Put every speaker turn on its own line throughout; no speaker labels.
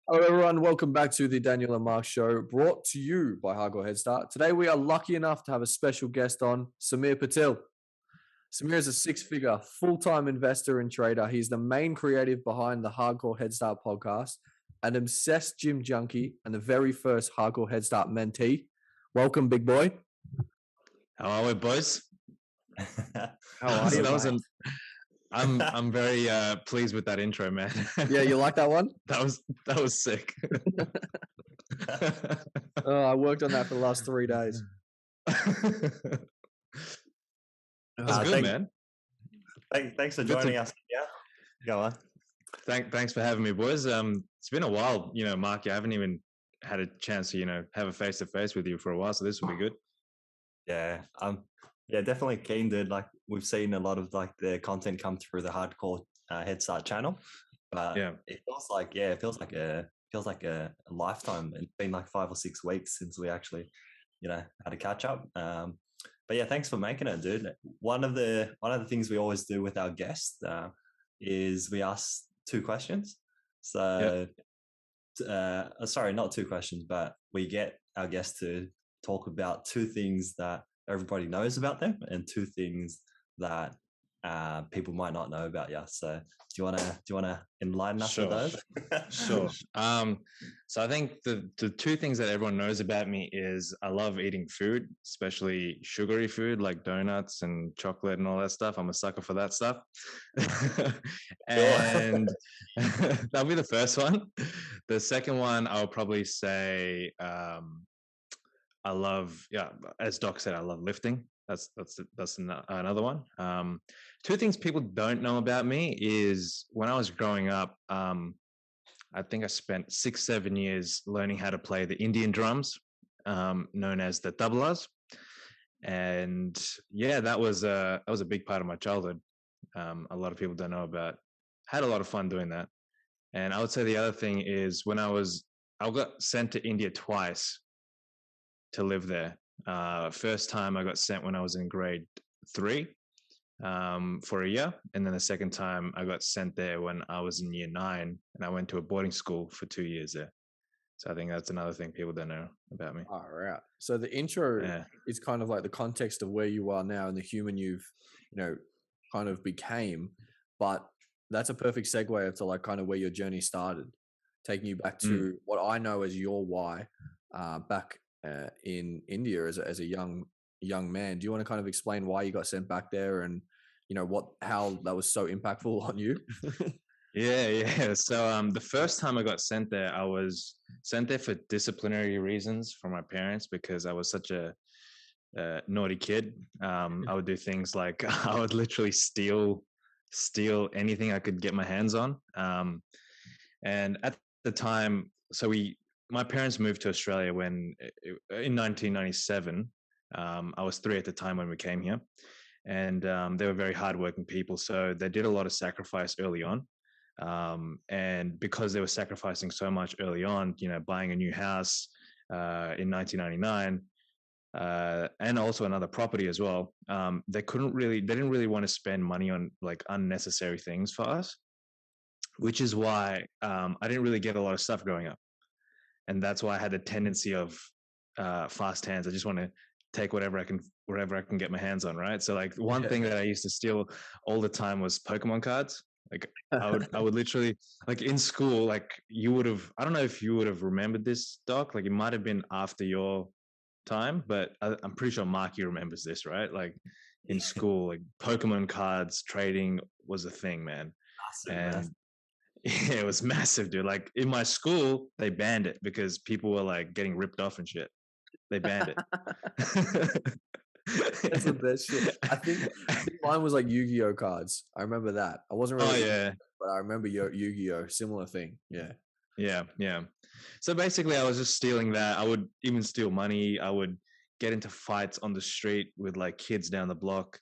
Hello, everyone. Welcome back to the Daniel and Mark Show, brought to you by Hardcore Headstart. Today, we are lucky enough to have a special guest on, Sameer Patil. Sameer is a six-figure full-time investor and trader. He's the main creative behind the Hardcore Headstart podcast, an obsessed gym junkie, and the very first Hardcore Headstart mentee. Welcome, big boy.
How are we, boys?
How are you?
I'm very pleased with that intro, man.
Yeah, you like that one?
That was sick.
I worked on that for the last 3 days.
That's good, man.
Thanks for joining us. Yeah, go on.
Thanks for having me, boys. It's been a while, Mark. I haven't even had a chance to, have a face to face with you for a while, so this will be good.
Yeah, definitely keen, dude. Like we've seen a lot of the content come through the Hardcore Headstart channel, but it feels like a lifetime. It's been like 5 or 6 weeks since we actually, had a catch up. But yeah, thanks for making it, dude. One of the things we always do with our guests is we ask 2 questions. So, sorry, not 2 questions, but we get our guests to talk about 2 things that everybody knows about them and 2 things that people might not know about you. So do you wanna enlighten us with those?
Sure. So I think the 2 things that everyone knows about me is I love eating food, especially sugary food like donuts and chocolate and all that stuff. I'm a sucker for that stuff. And that'll be the first one. The second one, I'll probably say I love, as Doc said, I love lifting. That's another one. 2 things people don't know about me is when I was growing up, I think I spent 6-7 years learning how to play the Indian drums, known as the tablas. And that was a big part of my childhood. A lot of people don't know about. Had a lot of fun doing that. And I would say the other thing is when I got sent to India twice to live there. First time I got sent when I was in grade 3 for a year, and then the second time I got sent there when I was in year 9, and I went to a boarding school for 2 years there. So I think that's another thing people don't know about me.
All right. So the intro is kind of like the context of where you are now and the human you've, kind of became, but that's a perfect segue to like kind of where your journey started, taking you back to what I know as your why back in India as a young man. Do you want to kind of explain why you got sent back there and how that was so impactful on you?
Yeah. So the first time I got sent there, I was sent there for disciplinary reasons from my parents because I was such a naughty kid. I would do things like I would literally steal anything I could get my hands on. And at the time, my parents moved to Australia in 1997. I was 3 at the time when we came here, and they were very hardworking people. So they did a lot of sacrifice early on. And because they were sacrificing so much early on, buying a new house in 1999, and also another property as well, they didn't really want to spend money on like unnecessary things for us, which is why I didn't really get a lot of stuff growing up. And that's why I had the tendency of fast hands. I just want to take whatever I can get my hands on, right? So like one thing that I used to steal all the time was Pokemon cards. Like I would literally, like in school, like I don't know if you would have remembered this, Doc, like it might have been after your time, but I'm pretty sure Marky remembers this, right? Like in school, like Pokemon cards trading was a thing, man.
Awesome,
yeah, it was massive, dude. Like in my school, they banned it because people were like getting ripped off and shit. They banned it.
That's the best shit. I think mine was like Yu-Gi-Oh cards. I remember that. I wasn't really, but I remember Yu-Gi-Oh, similar thing. Yeah.
So basically, I was just stealing that. I would even steal money. I would get into fights on the street with like kids down the block,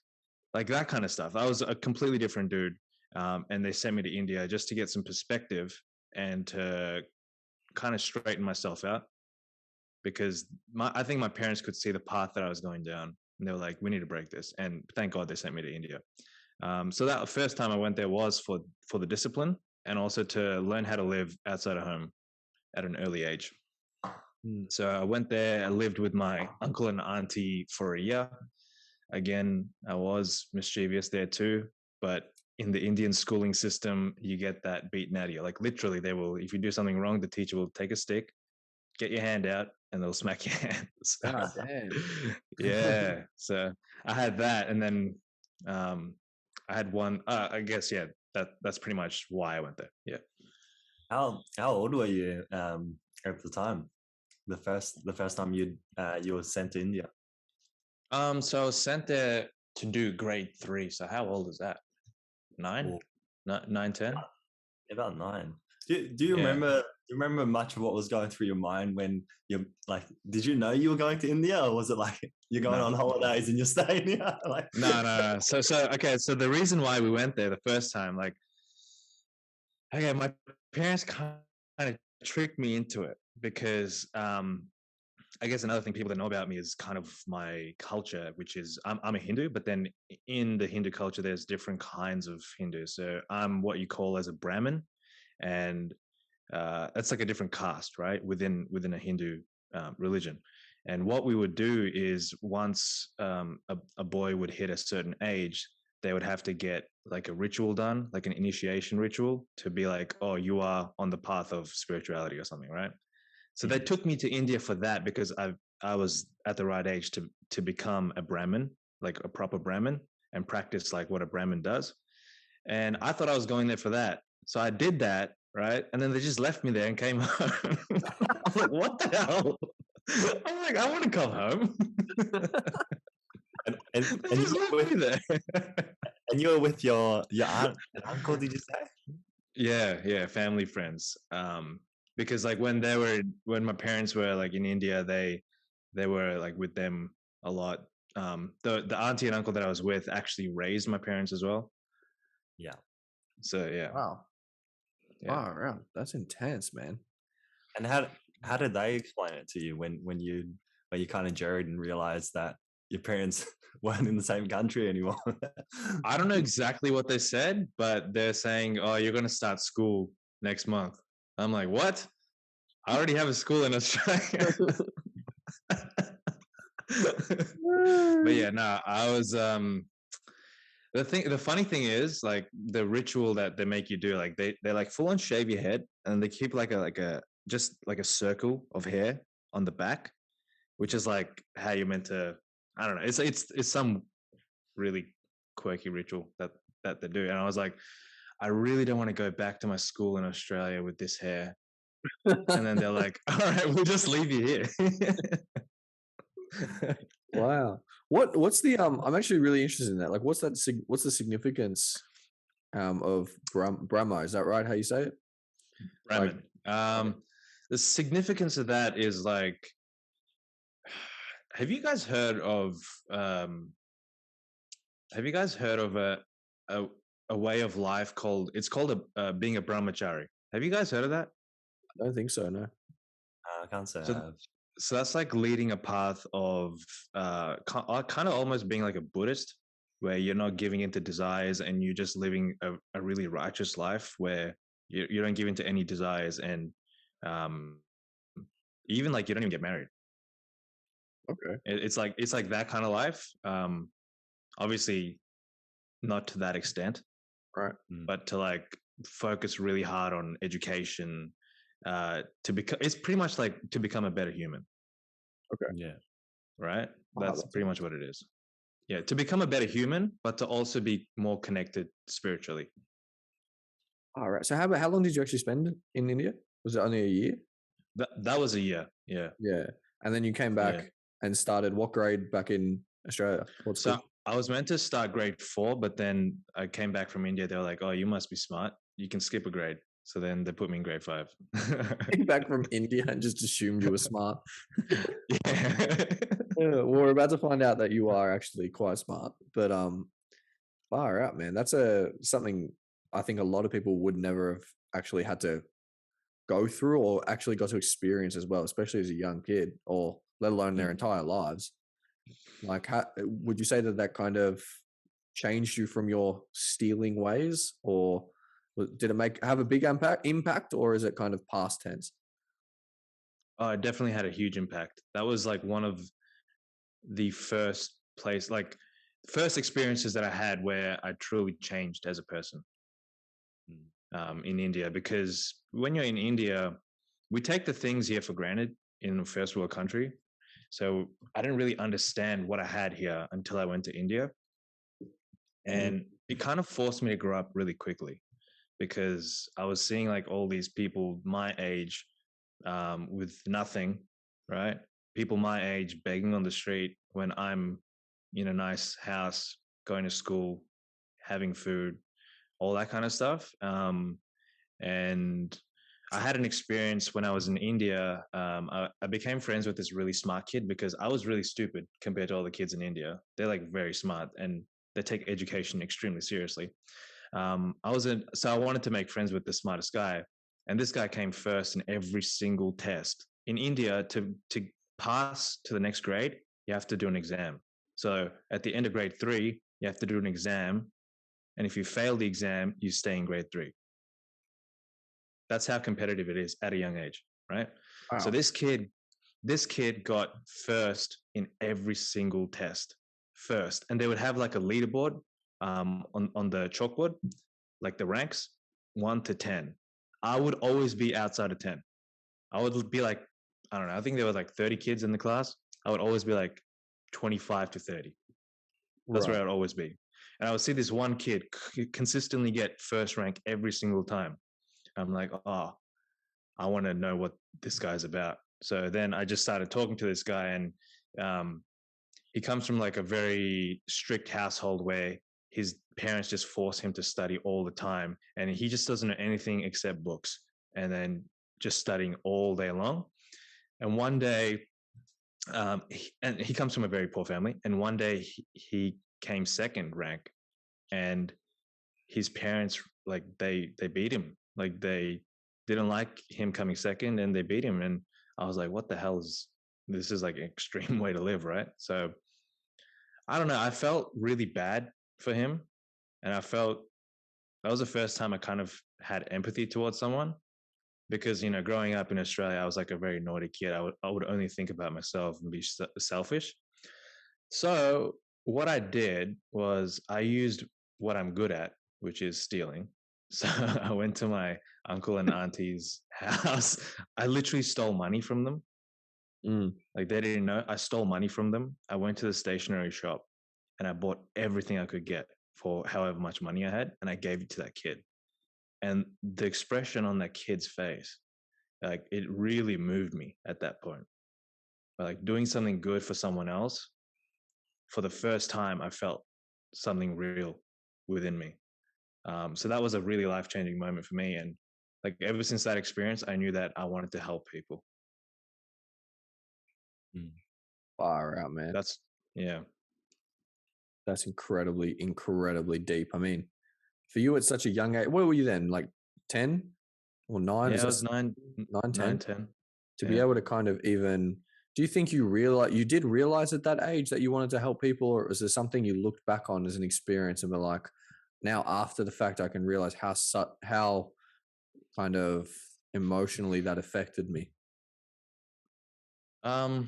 like that kind of stuff. I was a completely different dude. And they sent me to India just to get some perspective and to kind of straighten myself out because I think my parents could see the path that I was going down and they were like, we need to break this. And thank God they sent me to India. So that first time I went there was for the discipline and also to learn how to live outside of home. at an early age. So I went there. I lived with my uncle and auntie for a year. Again, I was mischievous there too, but in the Indian schooling system, you get that beaten out of you. Like literally, they will, if you do something wrong, the teacher will take a stick, get your hand out, and they'll smack your hands.
God damn.
Yeah. So I had that, and then I had one. I guess that's pretty much why I went there. Yeah.
How old were you at the time? The first time you were sent to India?
So I was sent there to do grade 3. So how old is that? 9? 9, 10?
About 9. Do you remember much of what was going through your mind when you like? Did you know you were going to India, or was it like you're going on holidays and you're staying here? Like
no. So okay. So the reason why we went there the first time, like, okay, my parents kind of tricked me into it because I guess another thing people don't know about me is kind of my culture, which is I'm a Hindu, but then in the Hindu culture, there's different kinds of Hindus. So I'm what you call as a Brahmin, and that's like a different caste, right? Within a Hindu religion. And what we would do is once a boy would hit a certain age, they would have to get like a ritual done, like an initiation ritual to be like, oh, you are on the path of spirituality or something, right? So they took me to India for that because I was at the right age to become a Brahmin, like a proper Brahmin, and practice like what a Brahmin does. And I thought I was going there for that. So I did that, right? And then they just left me there and came home. I'm like, what the hell? I'm like, I want to come home.
and you were with there. And you were with your aunt and uncle, did you say?
Yeah, family, friends. Because like when my parents were like in India, they were like with them a lot. The auntie and uncle that I was with actually raised my parents as well.
Yeah.
So yeah.
Wow.
Yeah.
Wow, that's intense, man.
And how did they explain it to you when you kind of jarred and realized that your parents weren't in the same country anymore?
I don't know exactly what they said, but they're saying, "Oh, you're going to start school next month." I'm like, "What? I already have a school in Australia." But yeah, no, I was the funny thing is like the ritual that they make you do, like they like full on shave your head and they keep like a just like a circle of hair on the back, which is like how you're meant to, I don't know, it's some really quirky ritual that they do. And I was like, I really don't want to go back to my school in Australia with this hair. And then they're like, all right, we'll just leave you here.
Wow. What's the I'm actually really interested in that. Like what's the significance of Brahma? Is that right how you say it?
Brahman. Like, the significance of that is like, have you guys heard of a way of life called being a brahmachari? Have you guys heard of that?
I don't think so, no.
I can't say
so that's like leading a path of kind of almost being like a Buddhist, where you're not giving into desires and you're just living a really righteous life where you don't give into any desires, and even like you don't even get married.
Okay.
It's like that kind of life. Obviously not to that extent,
right?
But to like focus really hard on education, to become, it's pretty much like to become a better human.
Okay.
Yeah. Right. That's pretty much what it is. Yeah. To become a better human, but to also be more connected spiritually.
All right. So how long did you actually spend in India? Was it only a year?
That was a year. Yeah.
Yeah. And then you came back and started what grade back in Australia?
I was meant to start grade 4, but then I came back from India. They were like, "Oh, you must be smart. You can skip a grade." So then they put me in grade 5.
Came back from India and just assumed you were smart.
Yeah.
Well, we're about to find out that you are actually quite smart. But far out, man. That's something I think a lot of people would never have actually had to go through or actually got to experience as well, especially as a young kid, or let alone their entire lives. Like, how would you say that kind of changed you from your stealing ways, or did it have a big impact, or is it kind of past tense?
Oh, it definitely had a huge impact. That was like one of the first experiences that I had where I truly changed as a person in India. Because when you're in India, we take the things here for granted in a first world country. So I didn't really understand what I had here until I went to India. And it kind of forced me to grow up really quickly because I was seeing like all these people my age with nothing, right? People my age begging on the street when I'm in a nice house, going to school, having food, all that kind of stuff. And I had an experience when I was in India. I became friends with this really smart kid because I was really stupid compared to all the kids in India. They're like very smart and they take education extremely seriously. So I wanted to make friends with the smartest guy, and this guy came first in every single test. In India, to pass to the next grade, you have to do an exam. So at the end of grade 3, you have to do an exam, and if you fail the exam, you stay in grade 3. That's how competitive it is at a young age, right? Wow. So this kid got first in every single test, first, and they would have like a leaderboard on the chalkboard, like the ranks 1 to 10. I would always be outside of 10. I would be like, I don't know, I think there were like 30 kids in the class. I would always be like 25 to 30. That's where I would always be. And I would see this one kid consistently get first rank every single time. I'm like, oh, I want to know what this guy's about. So then I just started talking to this guy, and he comes from like a very strict household where his parents just force him to study all the time, and he just doesn't know anything except books, and then just studying all day long. And one day, and he comes from a very poor family, and one day he came second rank, and his parents, like they beat him, like they didn't like him coming second, and they beat him. And I was like, what the hell is this? Is like an extreme way to live, right? So I don't know, I felt really bad for him, and I felt that was the first time I kind of had empathy towards someone, because growing up in Australia, I was like a very naughty kid. I would only think about myself and be selfish. So what I did was I used what I'm good at, which is stealing. So I went to my uncle and auntie's house. I literally stole money from them. Like they didn't know. I stole money from them. I went to the stationery shop and I bought everything I could get for however much money I had, and I gave it to that kid. And the expression on that kid's face, like it really moved me at that point. Like doing something good for someone else, for the first time, I felt something real within me. So that was a really life-changing moment for me. And like ever since that experience, I knew that I wanted to help people.
Far out, man.
That's
incredibly, incredibly deep. I mean, for you at such a young age, what were you then? Like 10 or 9?
Yeah, I was 9, 10.
To be able to kind of even, do you think you did realize at that age that you wanted to help people, or was there something you looked back on as an experience and were like, now after the fact, I can realize how kind of emotionally that affected me?
I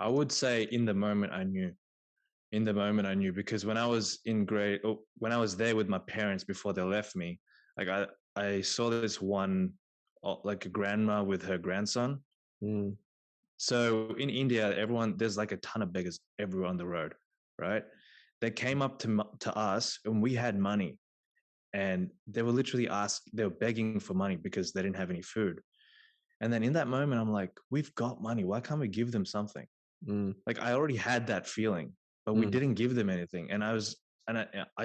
would say in the moment I knew. Because when I was when I was there with my parents before they left me, like I saw this one, like a grandma with her grandson. So in India, there's like a ton of beggars everywhere on the road, right? They came up to us and we had money, and they were literally they were begging for money because they didn't have any food. And then in that moment, I'm like, we've got money. Why can't we give them something? Like I already had that feeling, but we didn't give them anything. And I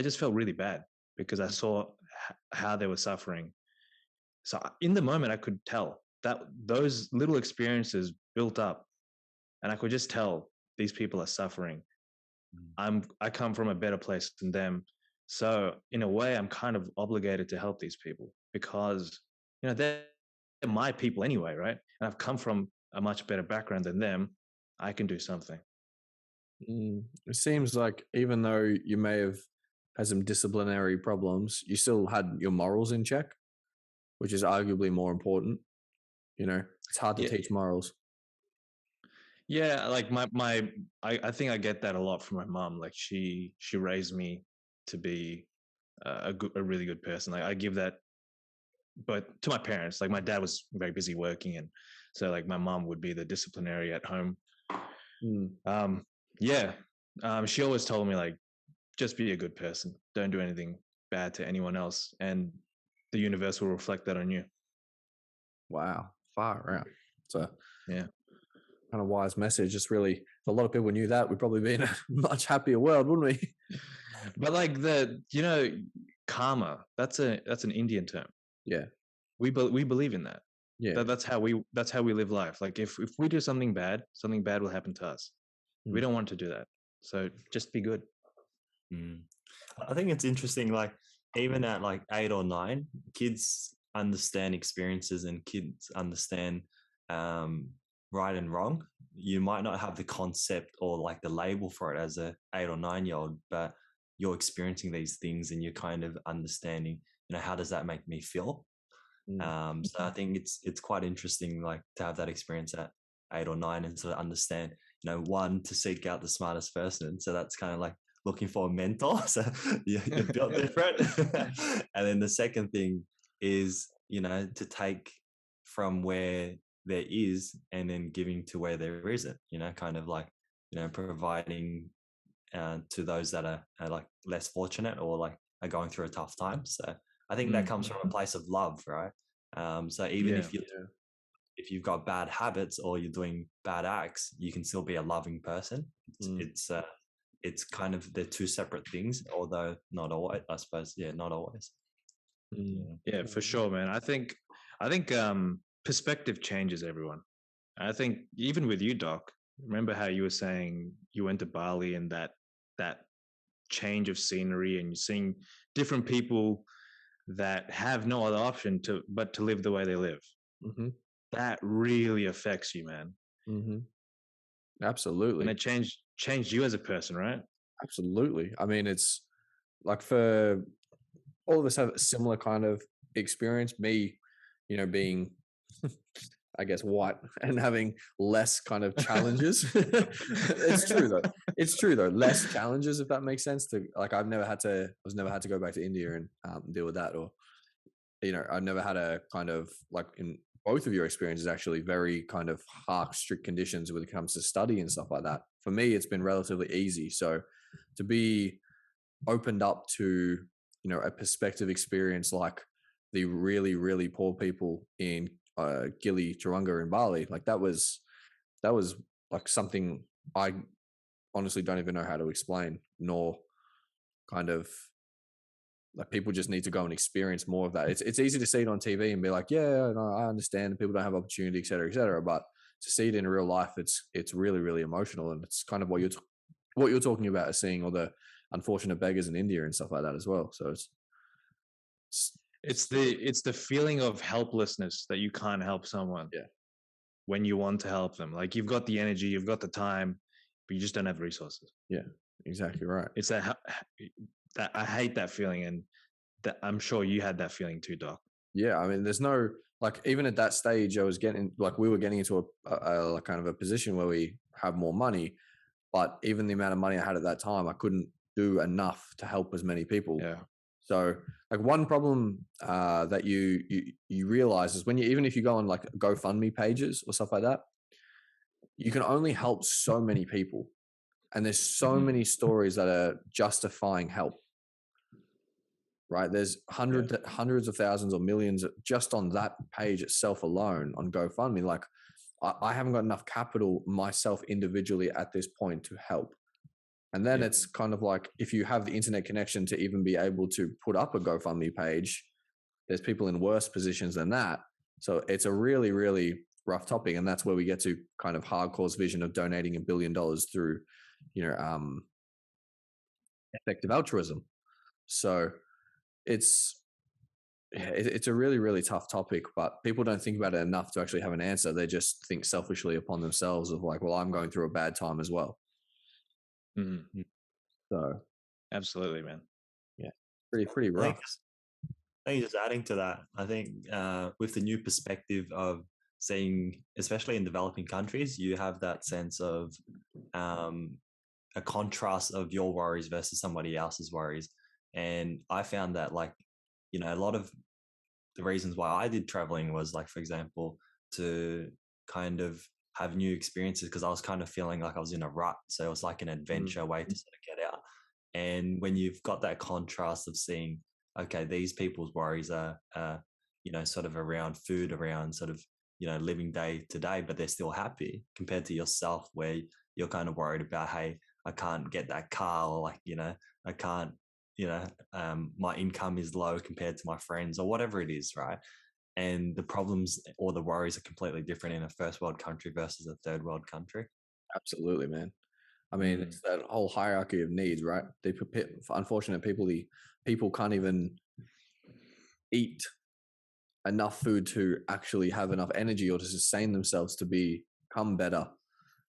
just felt really bad because I saw how they were suffering. So in the moment, I could tell that those little experiences built up, and I could just tell these people are suffering. I come from a better place than them. So in a way, I'm kind of obligated to help these people because, they're my people anyway, right? And I've come from a much better background than them. I can do something.
It seems like even though you may have had some disciplinary problems, you still had your morals in check, which is arguably more important, it's hard to teach morals.
Yeah, like I think I get that a lot from my mom. Like she raised me to be a really good person. Like I give that, but to my parents. Like my dad was very busy working, and so like my mom would be the disciplinary at home. Yeah, she always told me like, just be a good person. Don't do anything bad to anyone else, and the universe will reflect that on you.
Wow, far out. So
yeah.
Kind of wise message. Just really, if a lot of people knew that, we'd probably be in a much happier world, wouldn't we?
But like karma, that's an Indian term.
Yeah.
We believe in that.
Yeah.
That's how we live life. Like if we do something bad will happen to us. We don't want to do that. So just be good.
I think it's interesting, like even at like 8 or 9, kids understand experiences and kids understand right and wrong. You might not have the concept or like the label for it as a 8 or 9-year-old, but you're experiencing these things and you're kind of understanding, how does that make me feel? So I think it's quite interesting, like to have that experience at 8 or 9 and sort of understand, one, to seek out the smartest person. So that's kind of like looking for a mentor. So you're built different. And then the second thing is, to take from where there is and then giving to where there isn't, kind of like, providing to those that are like less fortunate or like are going through a tough time. So I think that comes from a place of love, right? So even if you've got bad habits or you're doing bad acts, you can still be a loving person. It's kind of, they're two separate things, although not always, I suppose. Yeah, not always.
Yeah, for sure, man. I think perspective changes everyone. I think even with you, Doc, remember how you were saying you went to Bali and that change of scenery and you're seeing different people that have no other option but to live the way they live. That really affects you, man.
Absolutely.
And it changed you as a person, right?
Absolutely. I mean, it's like, for all of us have a similar kind of experience. Me, being I guess white and having less kind of challenges. It's true though. Less challenges, if that makes sense. Like I was never had to go back to India and deal with that, or I've never had a kind of, like, in both of your experiences, actually very kind of harsh, strict conditions when it comes to study and stuff like that. For me, it's been relatively easy. So to be opened up to, a perspective experience like the really, really poor people in Gili Trawangan in Bali, like that was like something I honestly don't even know how to explain, nor kind of, like, people just need to go and experience more of that. It's easy to see it on TV and be like, yeah, no, I understand people don't have opportunity, et cetera, but to see it in real life, it's really, really emotional, and it's kind of what you're talking about, is seeing all the unfortunate beggars in India and stuff like that as well. So
it's the feeling of helplessness that you can't help someone.
Yeah.
When you want to help them, like you've got the energy, you've got the time, but you just don't have resources.
Yeah, exactly right.
It's that I hate that feeling, and that I'm sure you had that feeling too, Doc.
Yeah, I mean, there's no, like, even at that stage, we were getting into a kind of a position where we have more money, but even the amount of money I had at that time, I couldn't do enough to help as many people.
Yeah.
So, like, one problem that you realize is even if you go on like GoFundMe pages or stuff like that, you can only help so many people, and there's so many stories that are justifying help. Right? There's hundreds of thousands or millions just on that page itself alone on GoFundMe. Like, I haven't got enough capital myself individually at this point to help. And then it's kind of like, if you have the internet connection to even be able to put up a GoFundMe page, there's people in worse positions than that. So it's a really, really rough topic. And that's where we get to kind of Hardcore's vision of donating $1 billion through, effective altruism. So it's a really, really tough topic, but people don't think about it enough to actually have an answer. They just think selfishly upon themselves of like, well, I'm going through a bad time as well. So
absolutely, man.
Yeah, pretty rough.
I think just adding to that, I think with the new perspective of seeing, especially in developing countries, you have that sense of a contrast of your worries versus somebody else's worries. And I found that, like, you know, a lot of the reasons why I did traveling was, like, for example, to kind of have new experiences, because I was kind of feeling like I was in a rut. So it was like an adventure way to sort of get out. And when you've got that contrast of seeing, okay, these people's worries are, you know, sort of around food, around sort of, you know, living day to day, but they're still happy, compared to yourself, where you're kind of worried about, hey, I can't get that car, or, like, you know, I can't, you know, my income is low compared to my friends, or whatever it is, right? And the problems or the worries are completely different in a first world country versus a third world country.
Absolutely, man. I mean, it's that whole hierarchy of needs, right? Unfortunately, people can't even eat enough food to actually have enough energy or to sustain themselves to become better.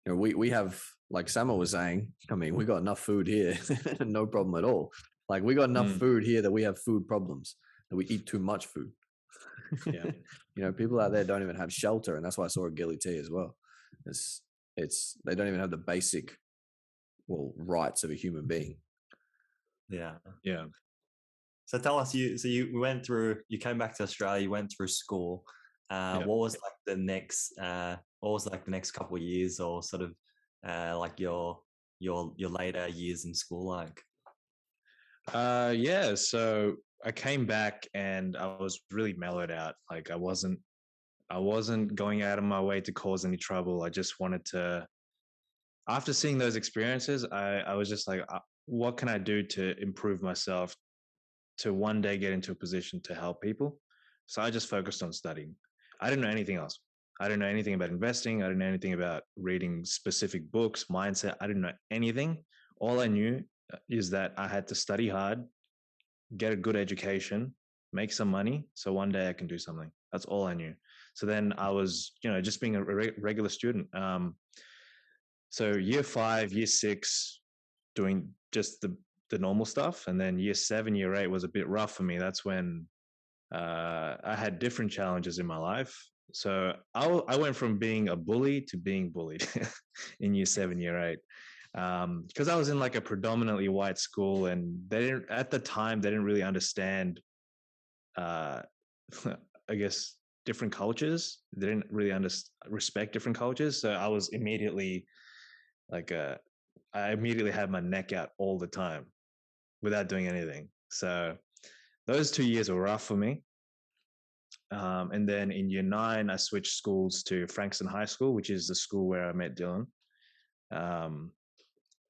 You know, we have, like Sameer was saying, I mean, we got enough food here, no problem at all. Like, we got enough food here that we have food problems, that we eat too much food.
Yeah.
You know, people out there don't even have shelter, and that's why I saw a ghillie tea as well. It's they don't even have the basic, well, rights of a human being.
Yeah.
Yeah.
So tell us, you came back to Australia, you went through school. What was like the next couple of years, or sort of like your later years in school like?
Yeah, so I came back and I was really mellowed out. Like, I wasn't going out of my way to cause any trouble. I just wanted to, after seeing those experiences, I was just like, what can I do to improve myself to one day get into a position to help people? So I just focused on studying. I didn't know anything else. I didn't know anything about investing. I didn't know anything about reading specific books, mindset. I didn't know anything. All I knew is that I had to study hard, get a good education, make some money, so one day I can do something. That's all I knew. So then I was, you know, just being a regular student. So year 5, year 6, doing just the normal stuff, and then year 7, year 8 was a bit rough for me. That's when I had different challenges in my life. So I went from being a bully to being bullied in year 7, year 8. Because I was in like a predominantly white school, and at the time they didn't really understand, I guess, different cultures. They didn't really respect different cultures. So I was immediately like, I immediately had my neck out all the time without doing anything. So those 2 years were rough for me. And then in year 9, I switched schools to Frankston High School, which is the school where I met Dylan.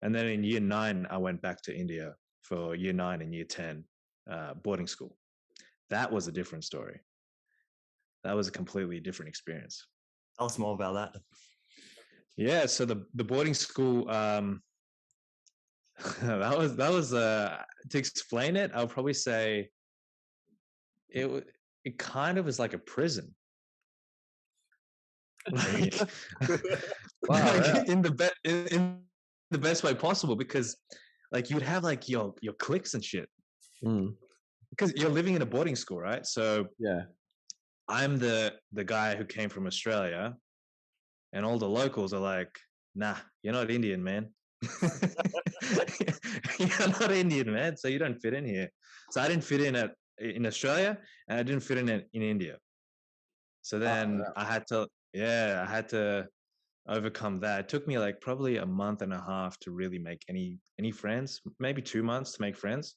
And then in year 9, I went back to India for year 9 and year 10 boarding school. That was a different story. That was a completely different experience.
Tell us more about that.
Yeah, so the boarding school, that was to explain it, I'll probably say it kind of is like a prison. Like,
Wow,
like in the best way possible, because like you'd have like your cliques and shit, because you're living in a boarding school, right? So
yeah,
I'm the guy who came from Australia, and all the locals are like, nah, you're not Indian, man. You're not Indian, man, so you don't fit in here. So I didn't fit in Australia, and I didn't fit in India. So then I had to overcome that. It took me like probably a month and a half to really make any friends, maybe 2 months to make friends.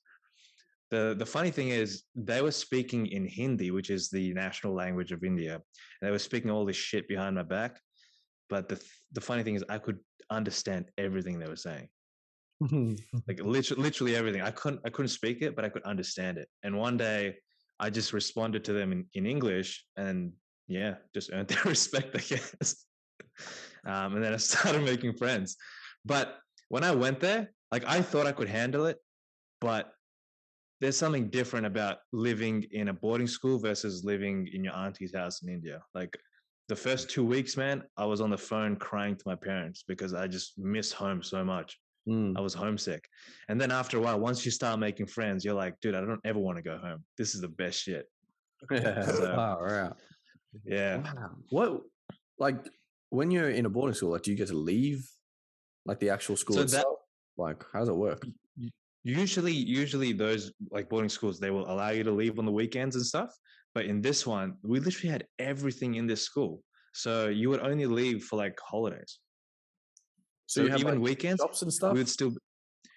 The funny thing is, they were speaking in Hindi, which is the national language of India, and they were speaking all this shit behind my back. But the funny thing is, I could understand everything they were saying. Like literally everything. I couldn't speak it, but I could understand it. And one day I just responded to them in English, and yeah, just earned their respect, I guess. And then I started making friends. But when I went there, like, I thought I could handle it, but there's something different about living in a boarding school versus living in your auntie's house in India. Like, the first 2 weeks, man, I was on the phone crying to my parents because I just missed home so much. I was homesick. And then after a while, once you start making friends, you're like, dude, I don't ever want to go home. This is the best shit.
Yeah.
So,
wow, right.
Yeah.
Wow. What, like, when you're in a boarding school, like, do you get to leave, like, the actual school itself? Like, how does it work?
Usually those like boarding schools, they will allow you to leave on the weekends and stuff. But in this one, we literally had everything in this school. So you would only leave for like holidays.
So you have
even
like
weekends,
shops and stuff?
we would still,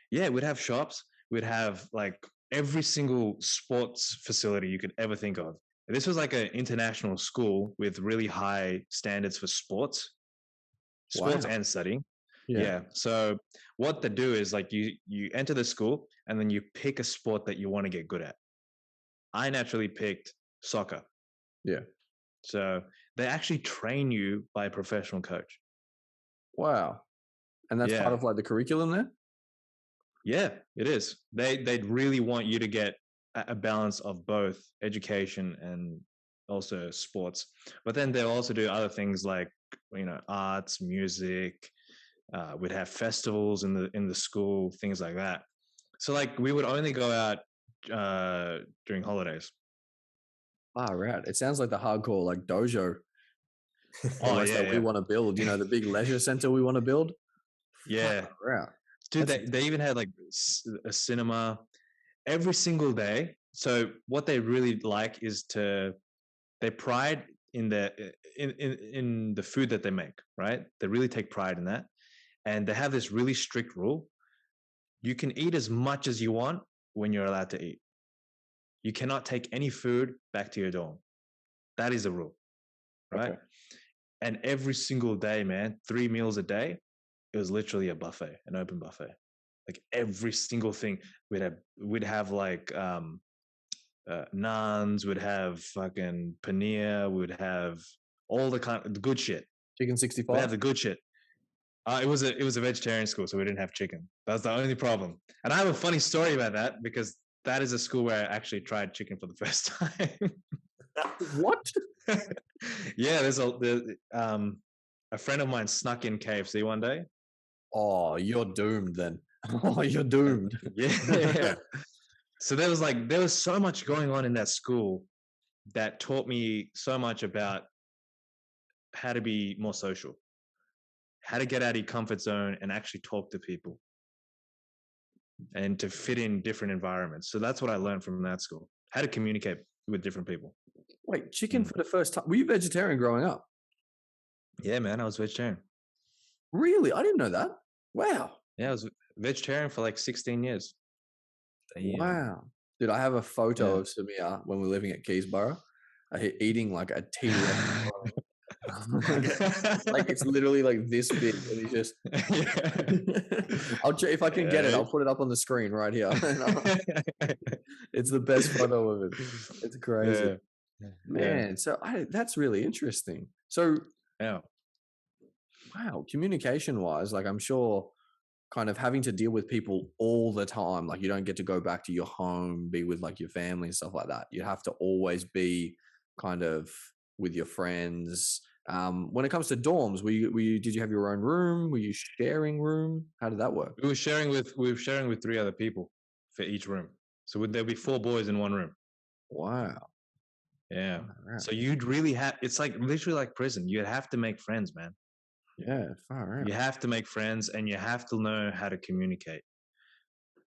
yeah, we'd have shops. We'd have like every single sports facility you could ever think of. This was like an international school with really high standards for sports and studying. Yeah. So what they do is like you enter the school and then you pick a sport that you want to get good at. I naturally picked soccer.
Yeah.
So they actually train you by a professional coach.
Wow. And that's part of like the curriculum there?
Yeah, it is. They'd really want you to get a balance of both education and also sports. But then they'll also do other things like, arts, music. We'd have festivals in the school, things like that. So like we would only go out during holidays.
Ah, right. It sounds like the hardcore like dojo.
We
want to build. The big leisure center we want to build.
Yeah,
right.
Dude, they even had like a cinema every single day. So what they really like is they pride in the food that they make, right? They really take pride in that. And they have this really strict rule. You can eat as much as you want when you're allowed to eat. You cannot take any food back to your dorm. That is a rule, right? Okay. And every single day, man, 3 meals a day, it was literally a buffet, an open buffet. Like every single thing we'd have like naans, we'd have fucking paneer, we'd have all the good shit.
Chicken 65.
We'd have the good shit. It was a vegetarian school, so we didn't have chicken. That was the only problem. And I have a funny story about that because that is a school where I actually tried chicken for the first time.
What?
Yeah, there's a friend of mine snuck in KFC one day.
Oh, you're doomed then. Oh, you're doomed.
Yeah. So there was so much going on in that school that taught me so much about how to be more social, how to get out of your comfort zone and actually talk to people and to fit in different environments. So that's what I learned from that school, how to communicate with different people.
Wait, chicken for the first time. Were you vegetarian growing up?
Yeah, man, I was vegetarian.
Really? I didn't know that. Wow.
Yeah, I was vegetarian for like 16 years.
Wow. Dude, I have a photo of Sameer when we're living at Keysborough, eating like a T-Rex. like it's literally like this big, and he's just. If I can get it, I'll put it up on the screen right here. It's the best photo of it. It's crazy, man. So that's really interesting. So, wow, communication-wise, like I'm sure, kind of having to deal with people all the time. Like you don't get to go back to your home, be with like your family and stuff like that. You have to always be kind of with your friends. When it comes to dorms, did you have your own room? Were you sharing room? How did that work?
We were sharing with 3 other people for each room. So there'll be 4 boys in one room.
Wow.
Yeah. Right. So you'd really it's like literally like prison. You'd have to make friends, man.
Yeah, far out.
You have to make friends and you have to know how to communicate.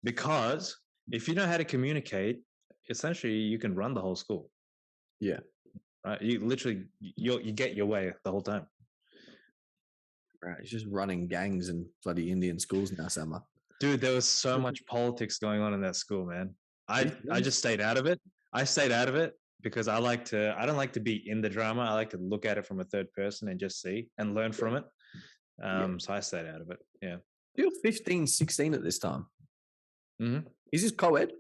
Because if you know how to communicate, essentially you can run the whole school.
Yeah.
Right? You literally you get your way the whole time.
Right. It's just running gangs in bloody Indian schools now, Summer.
Dude, there was so much politics going on in that school, man. I just stayed out of it. I stayed out of it because I don't like to be in the drama. I like to look at it from a third person and just see and learn from it. So I stayed out of it. Yeah.
You're 15, 16 at this time.
Mm-hmm.
Is this co-ed?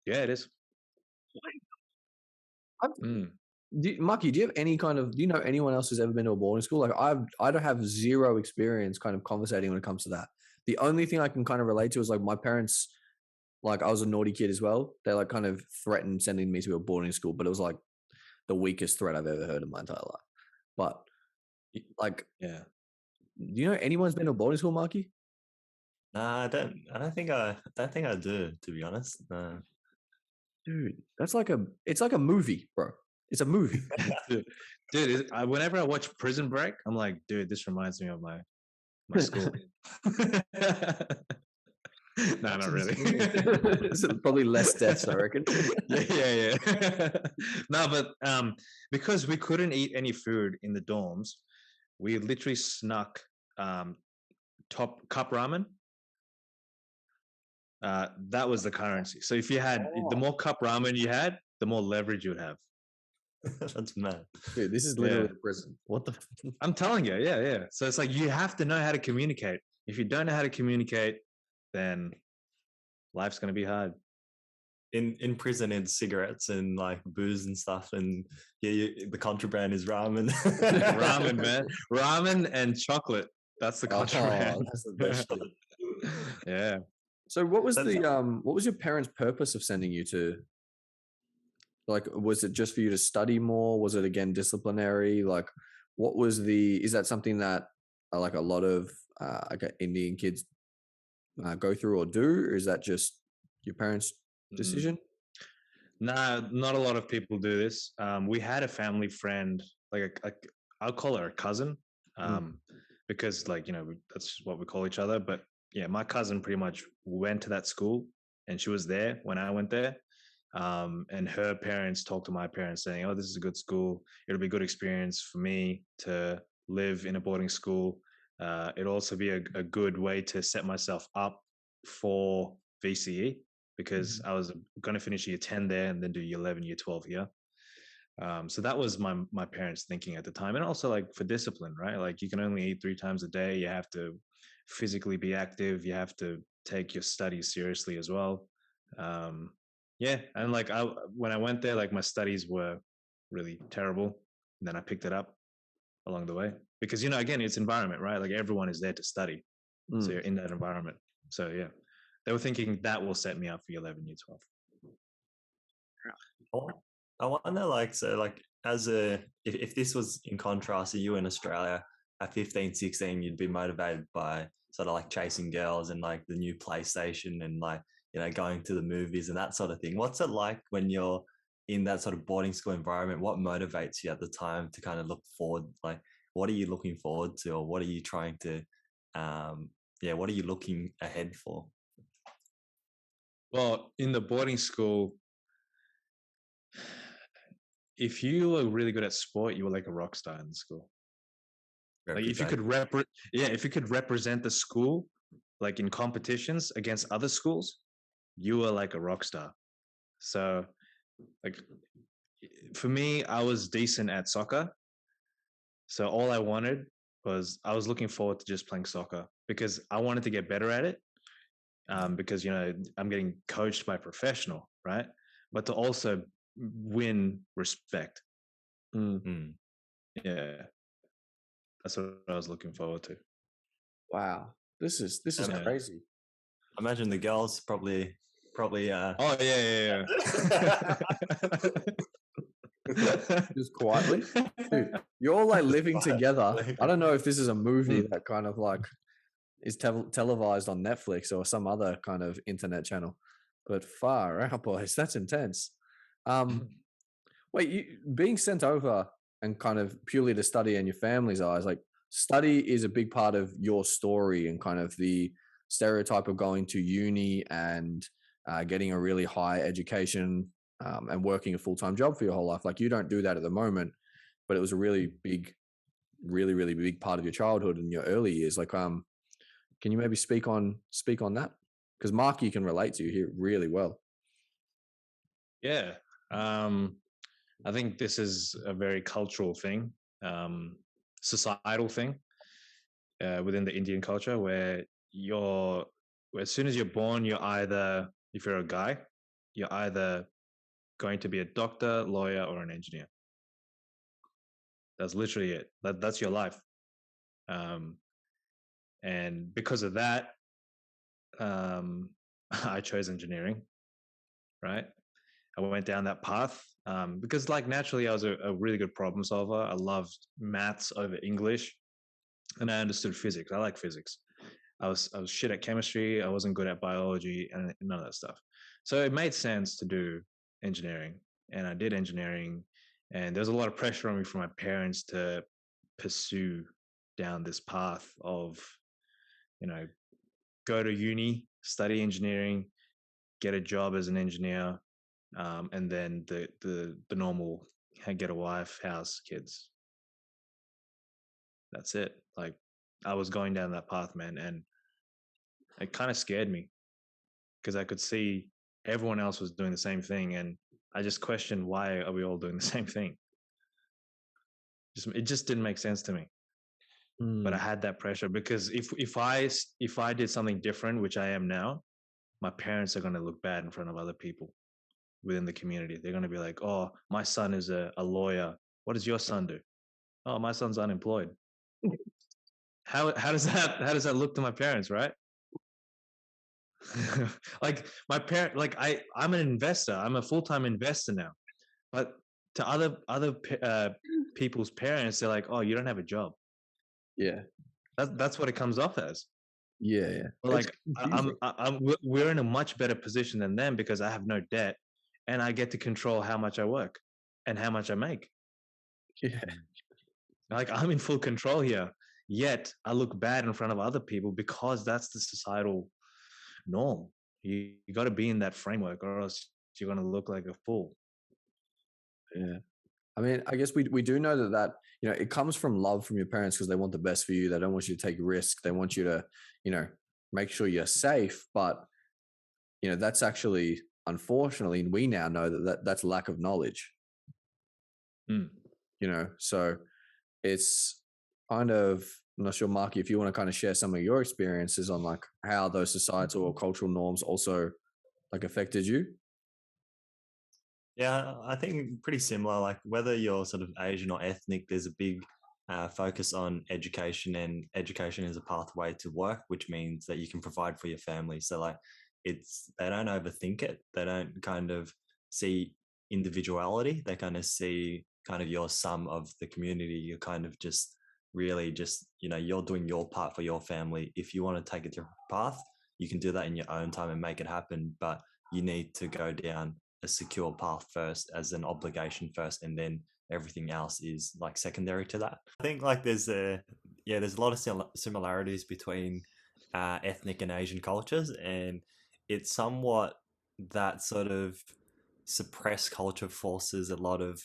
Yeah, it is.
Mucky, do you have any do you know anyone else who's ever been to a boarding school? Like I don't have zero experience kind of conversating when it comes to that. The only thing I can kind of relate to is like my parents, like I was a naughty kid as well. They like kind of threatened sending me to a boarding school, but it was like the weakest threat I've ever heard in my entire life. But like,
yeah.
Do you know anyone's been to a boarding school, Marky?
I don't think I do, to be honest.
Dude, it's like a movie, bro. It's a movie.
Dude, whenever I watch Prison Break, I'm like, dude, this reminds me of my school. No, not really.
Probably less deaths, I reckon.
Yeah. No, but because we couldn't eat any food in the dorms, we literally snuck top cup ramen. That was the currency. So if you had the more cup ramen you had, the more leverage you would have.
That's mad.
Dude, this is literally a prison. What the?
I'm telling you, yeah. So it's like you have to know how to communicate. If you don't know how to communicate, then life's going to be hard.
In prison, it's cigarettes and like booze and stuff, and the contraband is ramen.
Ramen, man, ramen and chocolate. That's the contraband.
That's the best.
Yeah.
So what was what was your parents' purpose of sending you to? Like, was it just for you to study more? Was it again disciplinary? Like, what was is that something that like a lot of Indian kids go through or do, or is that just your parents' decision?
Nah, not a lot of people do this. We had a family friend, like I'll call her a cousin, because like, you know, that's what we call each other. But yeah, my cousin pretty much went to that school and she was there when I went there. And her parents talked to my parents saying, oh, this is a good school. It'll be a good experience for me to live in a boarding school. It'll also be a good way to set myself up for VCE, because I was going to finish year 10 there and then do year 11, year 12 here. So that was my parents' thinking at the time. And also like for discipline, right? Like you can only eat 3 times a day. You have to physically be active. You have to take your studies seriously as well. Yeah. And like when I went there, like my studies were really terrible. And then I picked it up along the way because, you know, again, it's environment, right? Like everyone is there to study. So you're in that environment. So yeah, they were thinking that will set me up for year 11, year 12.
I wonder, like, so like if this was in contrast to you in Australia at 15, 16, you'd be motivated by sort of like chasing girls and like the new PlayStation and like, you know, going to the movies and that sort of thing. What's it like when you're in that sort of boarding school environment? What motivates you at the time to kind of look forward? Like, what are you looking forward to, or what are you trying to, what are you looking ahead for?
Well, in the boarding school, if you were really good at sport, you were like a rock star in the school. Like if you could if you could represent the school, like in competitions against other schools, you were like a rock star. So like for me, I was decent at soccer. So all I wanted was, I was looking forward to just playing soccer because I wanted to get better at it. Because, you know, I'm getting coached by a professional, right? But to also win respect. Yeah. That's what I was looking forward to.
Wow. This is crazy.
I imagine the girls probably
oh yeah.
Just quietly. Dude, you're all like living together. I don't know if this is a movie that kind of like is televised on Netflix or some other kind of internet channel, but far out, boys, that's intense. Wait, you being sent over and kind of purely to study in your family's eyes, like study is a big part of your story and kind of the stereotype of going to uni and getting a really high education and working a full-time job for your whole life. Like you don't do that at the moment, but it was a really big, really big part of your childhood and your early years. Like, can you maybe speak on that? Because Mark, you can relate to here really well.
Yeah. I think this is a very cultural thing, societal thing within the Indian culture, where as soon as you're born, you're either, if you're a guy, you're either going to be a doctor, lawyer, or an engineer. That's literally it. That's your life. And because of that, I chose engineering, right? I went down that path because, like, naturally, I was a really good problem solver. I loved maths over English, and I understood physics. I like physics. I was shit at chemistry. I wasn't good at biology and none of that stuff. So it made sense to do engineering, and I did engineering. And there's a lot of pressure on me from my parents to pursue down this path of, go to uni, study engineering, get a job as an engineer, and then the normal, get a wife, house, kids. That's it. Like, I was going down that path, man, and it kind of scared me because I could see everyone else was doing the same thing, and I just questioned, why are we all doing the same thing? It just didn't make sense to me. But I had that pressure because if I did something different, which I am now, my parents are going to look bad in front of other people within the community. They're going to be like, oh, my son is a lawyer. What does your son do? Oh, my son's unemployed. How does that look to my parents, right? Like my parent, like I'm an investor. I'm a full-time investor now, but to other people's parents, they're like, oh, you don't have a job.
Yeah,
that's what it comes off as.
Yeah.
Like we're in a much better position than them because I have no debt, and I get to control how much I work and how much I make.
Yeah,
like I'm in full control here. Yet I look bad in front of other people because that's the societal norm. You got to be in that framework, or else you're going to look like a fool.
Yeah. I mean, I guess we do know that it comes from love from your parents because they want the best for you. They don't want you to take risk. They want you to, make sure you're safe. But, that's actually, unfortunately, we now know that's lack of knowledge. So it's kind of, I'm not sure, Marky, if you want to kind of share some of your experiences on like how those societal or cultural norms also like affected you.
Yeah, I think pretty similar. Like whether you're sort of Asian or ethnic, there's a big focus on education, and education is a pathway to work, which means that you can provide for your family. So like they don't overthink it. They don't kind of see individuality. They kind of see kind of your sum of the community. You're kind of just really just, you're doing your part for your family. If you want to take a different path, you can do that in your own time and make it happen. But you need to go down a secure path first as an obligation first, and then everything else is like secondary to that. I think like there's a lot of similarities between ethnic and Asian cultures, and it's somewhat that sort of suppressed culture forces a lot of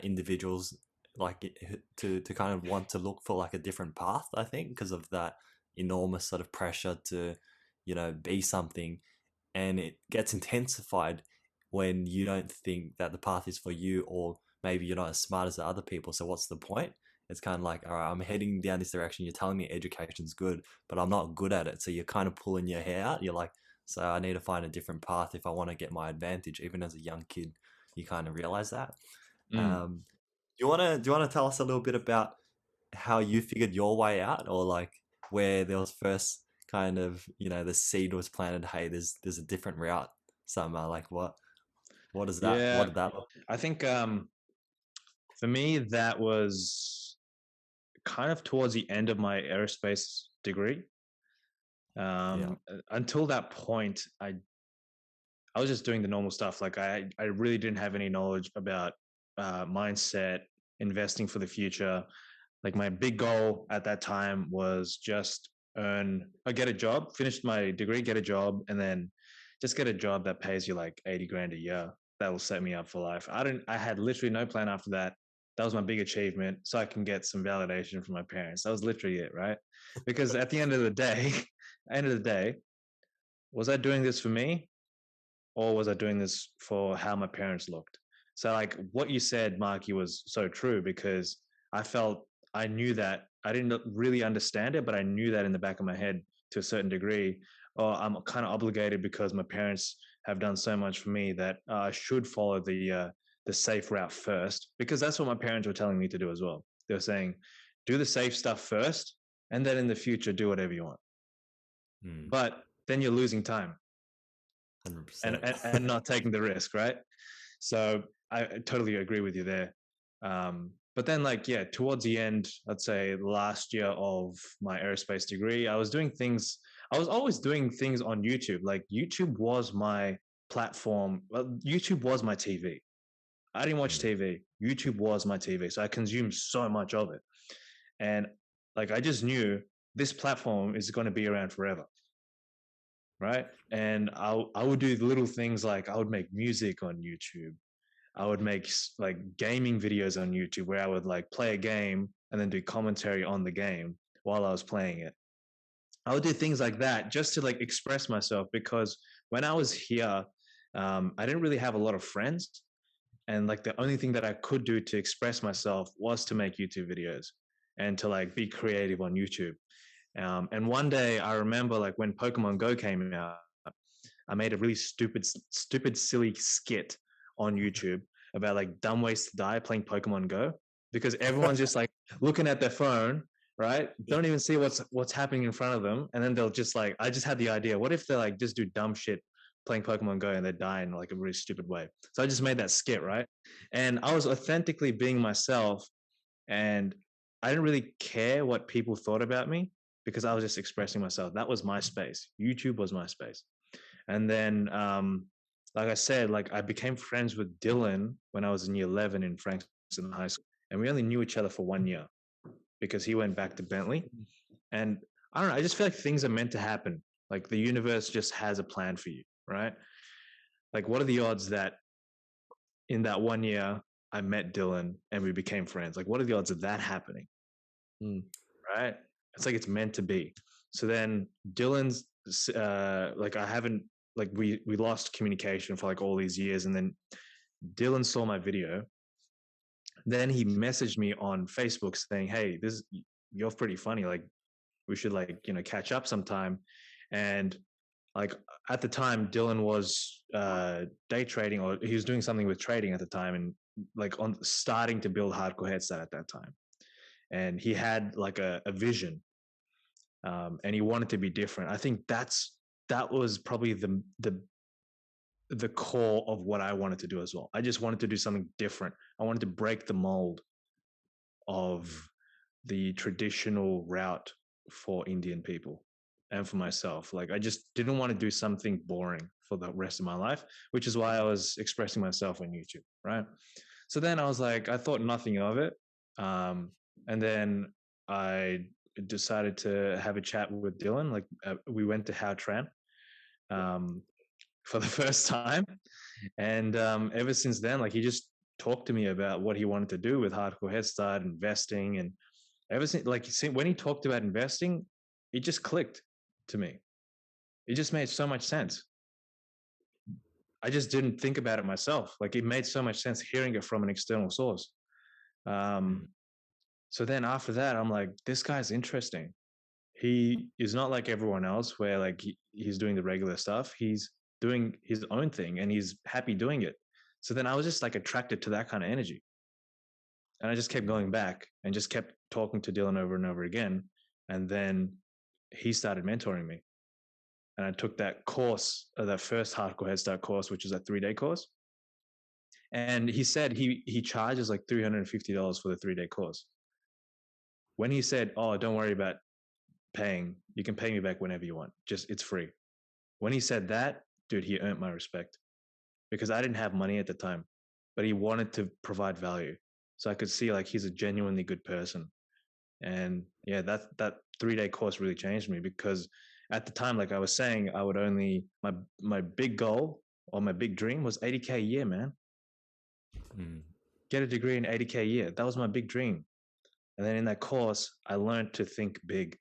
individuals like to kind of want to look for like a different path, I think, because of that enormous sort of pressure to be something, and it gets intensified when you don't think that the path is for you, or maybe you're not as smart as the other people. So what's the point? It's kind of like, all right, I'm heading down this direction. You're telling me education's good, but I'm not good at it. So you're kind of pulling your hair out. You're like, so I need to find a different path if I want to get my advantage. Even as a young kid, you kind of realize that. Do you want to tell us a little bit about how you figured your way out, or like where there was first kind of, the seed was planted, hey, there's a different route somewhere? Like what is that?
Yeah,
what did that look?
I think for me that was kind of towards the end of my aerospace degree. Until that point, I was just doing the normal stuff. Like I really didn't have any knowledge about mindset, investing for the future. Like my big goal at that time was just get a job, finish my degree, get a job, and then just get a job that pays you like 80 grand a year. That will set me up for life. I had literally no plan after that. That was my big achievement, so I can get some validation from my parents. That was literally it, right? Because at the end of the day, was I doing this for me, or was I doing this for how my parents looked? So like what you said, Marky, was so true, because I knew that. I didn't really understand it, but I knew that in the back of my head to a certain degree. Or I'm kind of obligated because my parents have done so much for me that I should follow the safe route first, because that's what my parents were telling me to do as well. They were saying, do the safe stuff first, and then in the future, do whatever you want. But then you're losing time. 100%. And not taking the risk, right? So I totally agree with you there. But then towards the end, I'd say last year of my aerospace degree, I was always doing things on YouTube. Like YouTube was my platform. Well, YouTube was my TV. I didn't watch TV. YouTube was my TV. So I consumed so much of it. And like, I just knew this platform is going to be around forever. Right. And I would do little things like I would make music on YouTube. I would make like gaming videos on YouTube where I would like play a game and then do commentary on the game while I was playing it. I would do things like that just to like express myself, because when I was here, I didn't really have a lot of friends. And like the only thing that I could do to express myself was to make YouTube videos and to like be creative on YouTube. And one day I remember like when Pokemon Go came out, I made a really stupid, silly skit on YouTube about like dumb ways to die playing Pokemon Go, because everyone's just like looking at their phone, right? Don't even see what's happening in front of them. And then they'll just like, I just had the idea, what if they like just do dumb shit playing Pokemon Go and they die in like a really stupid way. So I just made that skit, right? And I was authentically being myself, and I didn't really care what people thought about me because I was just expressing myself. That was my space. YouTube was my space. And then, like I said, like I became friends with Dylan when I was in year 11 in Frankston High School. And we only knew each other for 1 year because he went back to Bentley. And I don't know, I just feel like things are meant to happen. Like the universe just has a plan for you, right? Like, what are the odds that in that 1 year I met Dylan and we became friends? Like, what are the odds of that happening? Right? It's like it's meant to be. So then Dylan's like, I haven't, like we lost communication for like all these years, and then Dylan saw my video. Then he messaged me on Facebook saying, "Hey, you're pretty funny. Like, we should like, you know, catch up sometime." And like at the time, Dylan was day trading, or he was doing something with trading at the time, and like on starting to build Hardcore Headstart at that time. And he had like a vision, and he wanted to be different. I think that was probably the core of what I wanted to do as well. I just wanted to do something different. I wanted to break the mold of the traditional route for Indian people and for myself. Like, I just didn't want to do something boring for the rest of my life, which is why I was expressing myself on YouTube, right? So then I was like, I thought nothing of it. And then I decided to have a chat with Dylan. Like, we went to Hao Tran for the first time. And ever since then, like, he just talked to me about what he wanted to do with Hardcore Headstart, investing. And ever since, like, when he talked about investing, it just clicked to me. It just made so much sense. I just didn't think about it myself. Like, it made so much sense hearing it from an external source. So then after that, I'm like, this guy's interesting. He is not like everyone else where like he's doing the regular stuff. He's doing his own thing and he's happy doing it. So then I was just like attracted to that kind of energy. And I just kept going back and just kept talking to Dylan over and over again. And then he started mentoring me. And I took that course, that first Hardcore Headstart course, which is a 3-day course. And he said he charges like $350 for the 3-day course. When he said, "Oh, don't worry about paying, you can pay me back whenever you want, just it's free." When he said that, dude, he earned my respect, because I didn't have money at the time, but he wanted to provide value. So I could see like he's a genuinely good person. And yeah, that 3-day course really changed me, because at the time, like I was saying, I would only, my big goal or my big dream was 80K a year, man. Get a degree in 80K a year. That was my big dream. And then in that course, I learned to think big.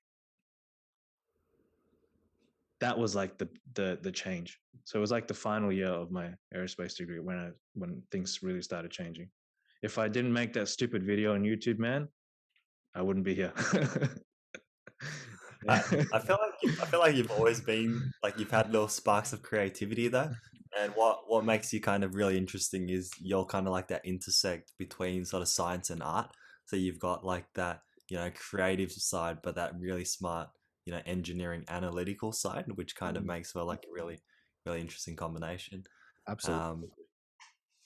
That was like the change. So it was like the final year of my aerospace degree when things really started changing. If I didn't make that stupid video on YouTube, man, I wouldn't be here.
I feel like you've always been like, you've had little sparks of creativity though. And what makes you kind of really interesting is you're kind of like that intersect between sort of science and art. So you've got like that, you know, creative side, but that really smart, you know, engineering analytical side, which kind of makes for like a really, really interesting combination.
Absolutely.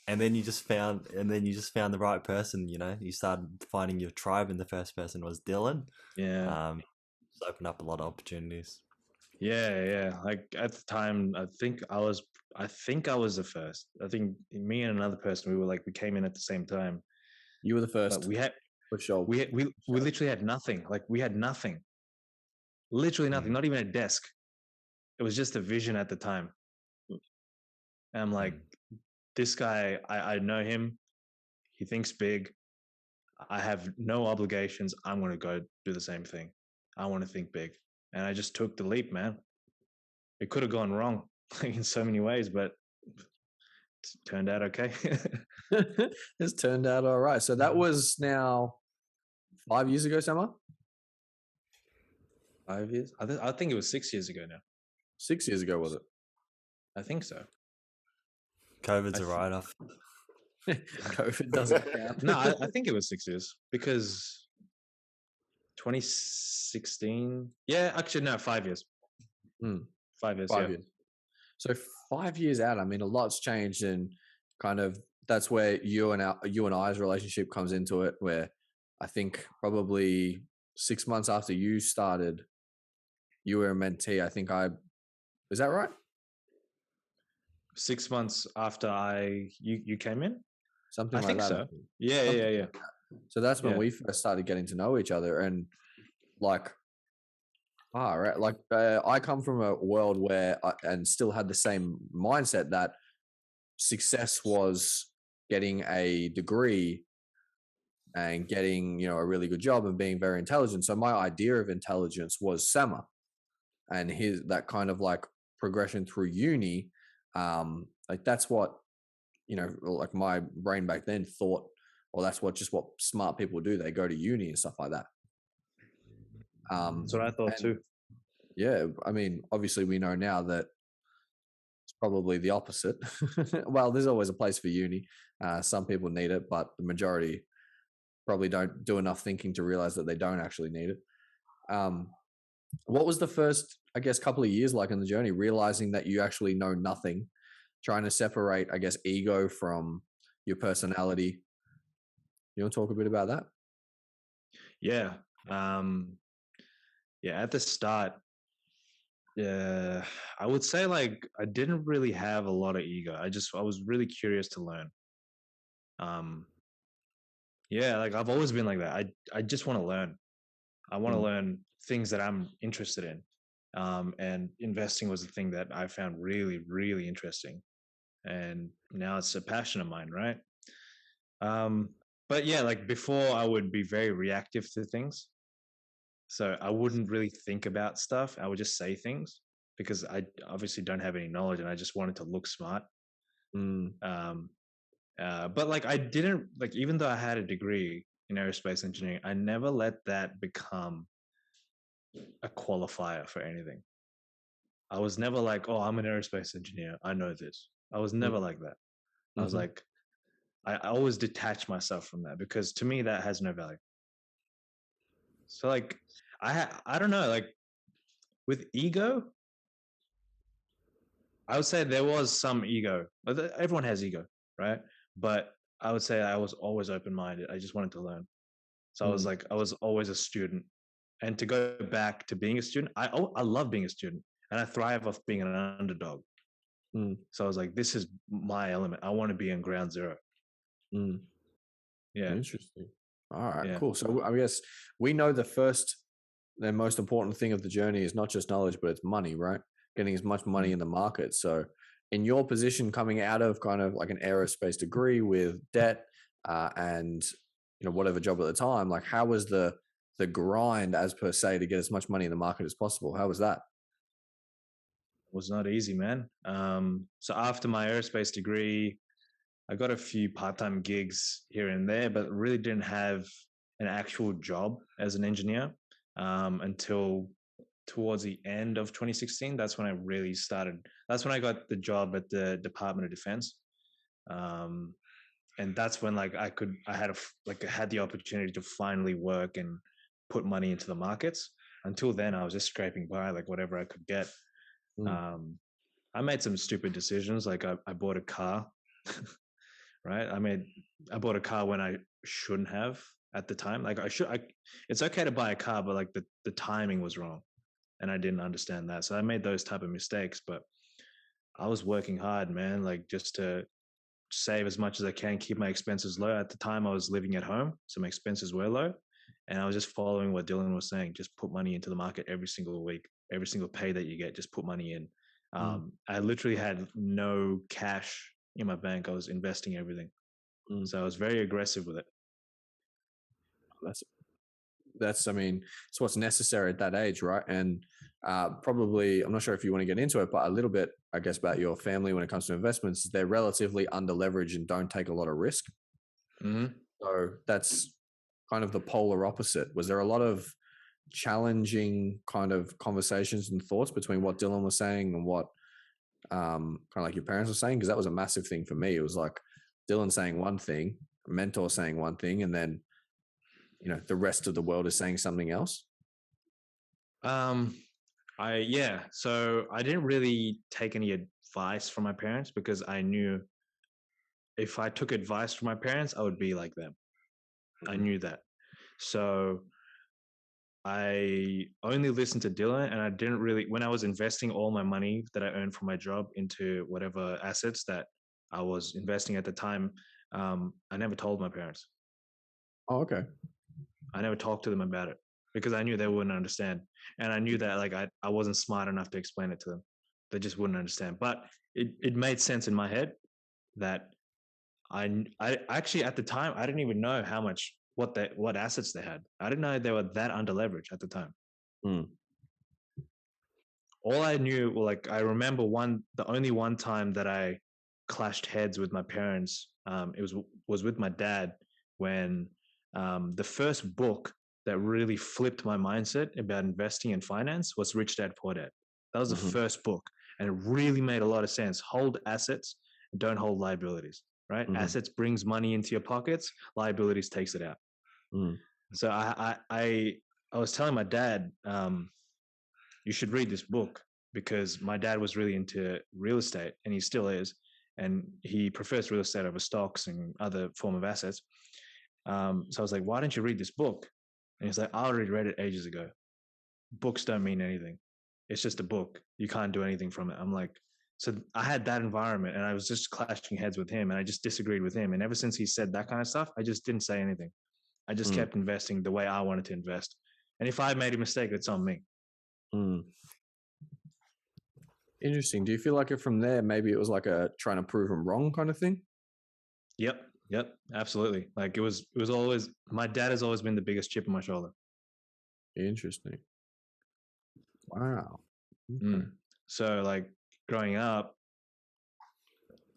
And then you just found the right person. You know, you started finding your tribe, and the first person was Dylan.
Yeah.
It's opened up a lot of opportunities.
Yeah. Like at the time, I think I was the first. I think me and another person, we came in at the same time.
You were the first.
But we had,
for sure.
we literally had nothing. Like we had nothing. Literally nothing. Not even a desk. It was just a vision at the time. And I'm like, this guy, I know him. He thinks big. I have no obligations. I'm going to go do the same thing. I want to think big. And I just took the leap, man. It could have gone wrong in so many ways, but it turned out okay.
It's turned out all right. So that was now 5 years ago, Sameer?
5 years? I think it was 6 years ago now.
6 years ago, was it?
I think so.
COVID's a write-off.
COVID doesn't count.
No, I think it was 6 years because 2016. Yeah, actually, no, 5 years. 5 years.
5 years. So 5 years out, I mean, a lot's changed, and kind of that's where you and I's relationship comes into it. Where I think probably 6 months after you started, you were a mentee. I think is that right?
6 months after you came in.
Something like
think
that.
So. Yeah.
So that's when we first started getting to know each other, and like, right, like I come from a world where and still had the same mindset that success was getting a degree and getting a really good job and being very intelligent. So my idea of intelligence was Sameer, and that kind of like progression through uni, like that's what like my brain back then thought, well, that's what smart people do. They go to uni and stuff like that.
That's what I thought too.
Yeah, I mean, obviously we know now that it's probably the opposite. Well, there's always a place for uni. Some people need it, but the majority probably don't do enough thinking to realize that they don't actually need it. What was the first, I guess, couple of years like in the journey, realizing that you actually know nothing, trying to separate, I guess, ego from your personality? You want to talk a bit about that?
Yeah. Yeah, at the start, I would say like I didn't really have a lot of ego. I was really curious to learn. Yeah, like I've always been like that. I just want to learn. I want to learn things that I'm interested in. And investing was the thing that I found really, really interesting. And now it's a passion of mine, right? But yeah, like before I would be very reactive to things. So I wouldn't really think about stuff. I would just say things because I obviously don't have any knowledge and I just wanted to look smart. But like I didn't, like, even though I had a degree in aerospace engineering, I never let that become a qualifier for anything. I was never like, oh, I'm an aerospace engineer, I know this. I was never like that. I was like, I always detach myself from that because to me that has no value. So like I don't know, like with ego, I would say there was some ego. Everyone has ego, right? But I would say I was always open-minded. I just wanted to learn. So I was always a student. And to go back to being a student, I love being a student and I thrive off being an underdog. So I was like, this is my element. I want to be in ground zero. Yeah.
Interesting. All right, cool. So I guess we know the most important thing of the journey is not just knowledge, but it's money, right? Getting as much money in the market. So in your position, coming out of kind of like an aerospace degree with debt and whatever job at the time, like how was the grind as per se to get as much money in the market as possible? How was that?
It was not easy, man. So after my aerospace degree, I got a few part-time gigs here and there, but really didn't have an actual job as an engineer until towards the end of 2016. That's when I really started. That's when I got the job at the Department of Defense. And that's when like I had the opportunity to finally work and put money into the markets. Until then, I was just scraping by like whatever I could get. I made some stupid decisions. Like I bought a car, right? I bought a car when I shouldn't have at the time. Like it's okay to buy a car, but like the timing was wrong. and I didn't understand that. So I made those type of mistakes, but I was working hard, man, like just to save as much as I can, keep my expenses low. At the time I was living at home, so my expenses were low. And I was just following what Dylan was saying, just put money into the market every single week, every single pay that you get, just put money in. I literally had no cash in my bank. I was investing everything. So I was very aggressive with it.
That's, I mean, it's what's necessary at that age, right? And probably, I'm not sure if you want to get into it, but a little bit, I guess, about your family when it comes to investments, they're relatively under leveraged and don't take a lot of risk. So that's kind of the polar opposite. Was there a lot of challenging kind of conversations and thoughts between what Dylan was saying and what kind of like your parents were saying? Because that was a massive thing for me. It was like Dylan saying one thing, a mentor saying one thing, and then, you know, the rest of the world is saying something else.
So I didn't really take any advice from my parents because I knew if I took advice from my parents, I would be like them. I knew that. So I only listened to Dylan, and I didn't really, when I was investing all my money that I earned from my job into whatever assets that I was investing at the time, I never told my parents.
Oh, okay.
I never talked to them about it because I knew they wouldn't understand. And I knew that like I wasn't smart enough to explain it to them. They just wouldn't understand. But it made sense in my head that I actually at the time I didn't even know how much what assets they had. I didn't know they were that under leveraged at the time. All I knew, well, like I remember the only one time that I clashed heads with my parents, it was with my dad when the first book that really flipped my mindset about investing in finance was Rich Dad Poor Dad. That was the first book, and it really made a lot of sense. Hold assets, don't hold liabilities. Right? Assets brings money into your pockets, liabilities takes it out. So I was telling my dad, you should read this book because my dad was really into real estate and he still is. And he prefers real estate over stocks and other form of assets. So I was like, why don't you read this book? And he's like, I already read it ages ago. Books don't mean anything. It's just a book. You can't do anything from it. I'm like, so I had that environment and I was just clashing heads with him and I just disagreed with him. And ever since he said that kind of stuff, I just didn't say anything. I just kept investing the way I wanted to invest. And if I made a mistake, it's on me.
Interesting. Do you feel like it from there, maybe it was like a trying to prove him wrong kind of thing?
Yep. Absolutely. Like it was always, my dad has always been the biggest chip on my shoulder.
Interesting. Wow.
Okay. So like growing up,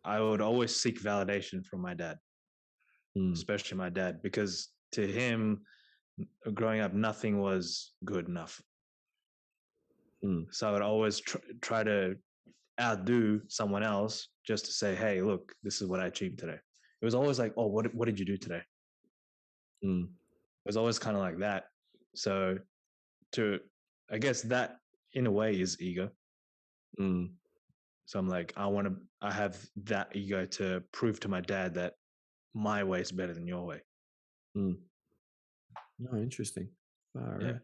I would always seek validation from my dad, especially my dad, because to him, growing up, nothing was good enough. So I would always try to outdo someone else just to say, hey, look, this is what I achieved today. It was always like, oh, what did you do today? It was always kind of like that. So I guess that in a way is ego. So I'm like, I have that ego to prove to my dad that my way is better than your way.
No, interesting. Right.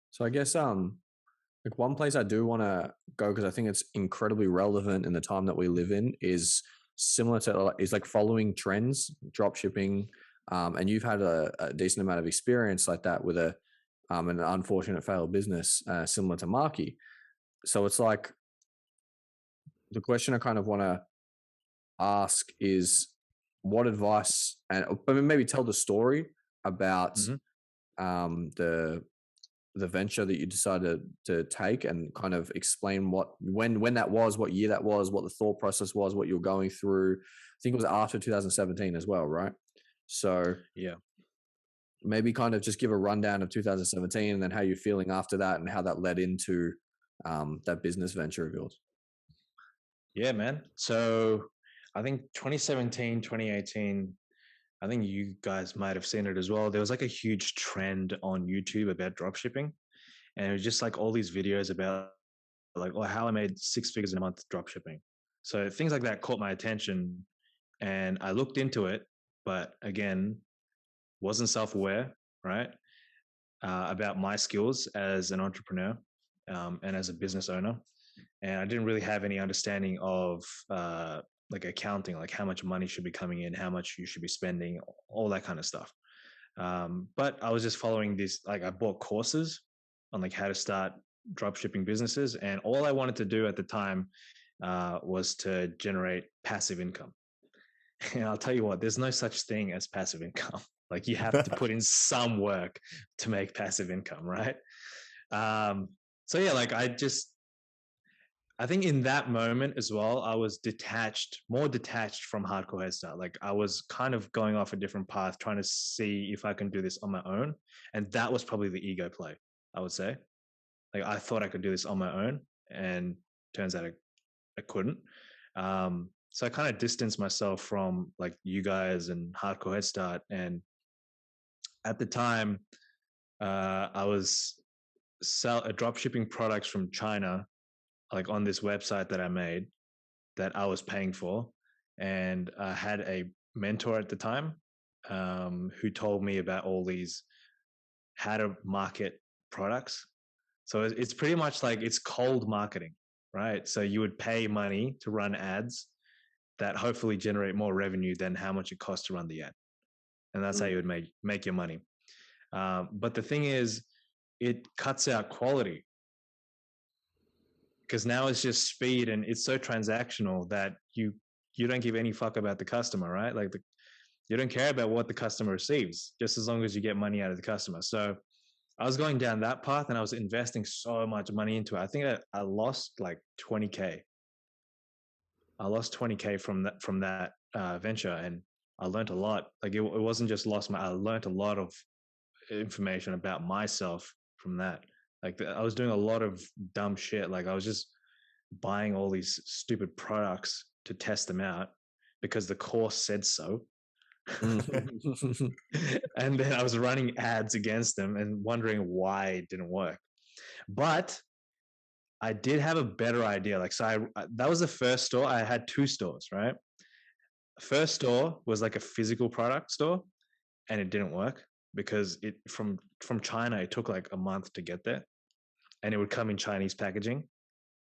So I guess like one place I do want to go because I think it's incredibly relevant in the time that we live in is similar to is like following trends, drop shipping, and you've had a decent amount of experience like that with an unfortunate failed business similar to Marky. So it's like the question I kind of want to ask is what advice, and maybe tell the story about the venture that you decided to take and kind of explain when that was, what year that was, what the thought process was, what you were going through. I think it was after 2017 as well, right? So
yeah,
maybe kind of just give a rundown of 2017 and then how you're feeling after that and how that led into that business venture of yours.
Yeah, man. So I think 2017, 2018, I think you guys might have seen it as well. There was like a huge trend on YouTube about dropshipping. And it was just like all these videos about like, oh, how I made 6 figures in a month dropshipping. So things like that caught my attention and I looked into it, but again, wasn't self-aware, right? About my skills as an entrepreneur. and as a business owner. And I didn't really have any understanding of like accounting, like how much money should be coming in, how much you should be spending, all that kind of stuff. But I was just following this, like I bought courses on like how to start drop shipping businesses. And all I wanted to do at the time was to generate passive income. And I'll tell you what, there's no such thing as passive income. Like you have to put in some work to make passive income, right? So yeah, like I think in that moment as well, I was more detached from Hardcore Headstart. Like I was kind of going off a different path, trying to see if I can do this on my own. And that was probably the ego play, I would say. Like I thought I could do this on my own, and turns out I couldn't. So I kind of distanced myself from like you guys and Hardcore Headstart. And at the time, I was drop shipping products from China, like on this website that I made that I was paying for. And I had a mentor at the time who told me about all these, how to market products. So it's pretty much like it's cold marketing, right? So you would pay money to run ads that hopefully generate more revenue than how much it costs to run the ad. And that's how you would make your money. But the thing is, it cuts out quality, because now it's just speed and it's so transactional that you don't give any fuck about the customer, right? Like you don't care about what the customer receives, just as long as you get money out of the customer. So I was going down that path and I was investing so much money into it. I think I lost like 20K. I lost 20K from that venture, and I learned a lot. Like it wasn't just lost I learned a lot of information about myself from that. Like I was doing a lot of dumb shit. Like I was just buying all these stupid products to test them out because the course said so. And then I was running ads against them and wondering why it didn't work. But I did have a better idea. Like, so that was the first store. I had 2 stores, right? First store was like a physical product store, and it didn't work because it from China, it took like a month to get there, and it would come in Chinese packaging,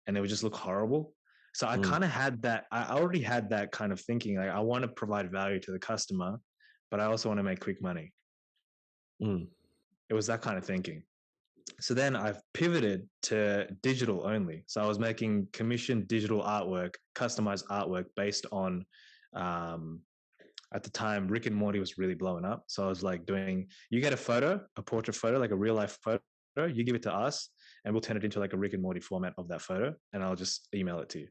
and it would just look horrible. So I kind of had that. I already had that kind of thinking. Like I want to provide value to the customer, but I also want to make quick money. It was that kind of thinking. So then I've pivoted to digital only. So I was making commissioned digital artwork, customized artwork based on, at the time, Rick and Morty was really blowing up. So I was like you get a photo, a portrait photo, like a real life photo, you give it to us and we'll turn it into like a Rick and Morty format of that photo, and I'll just email it to you.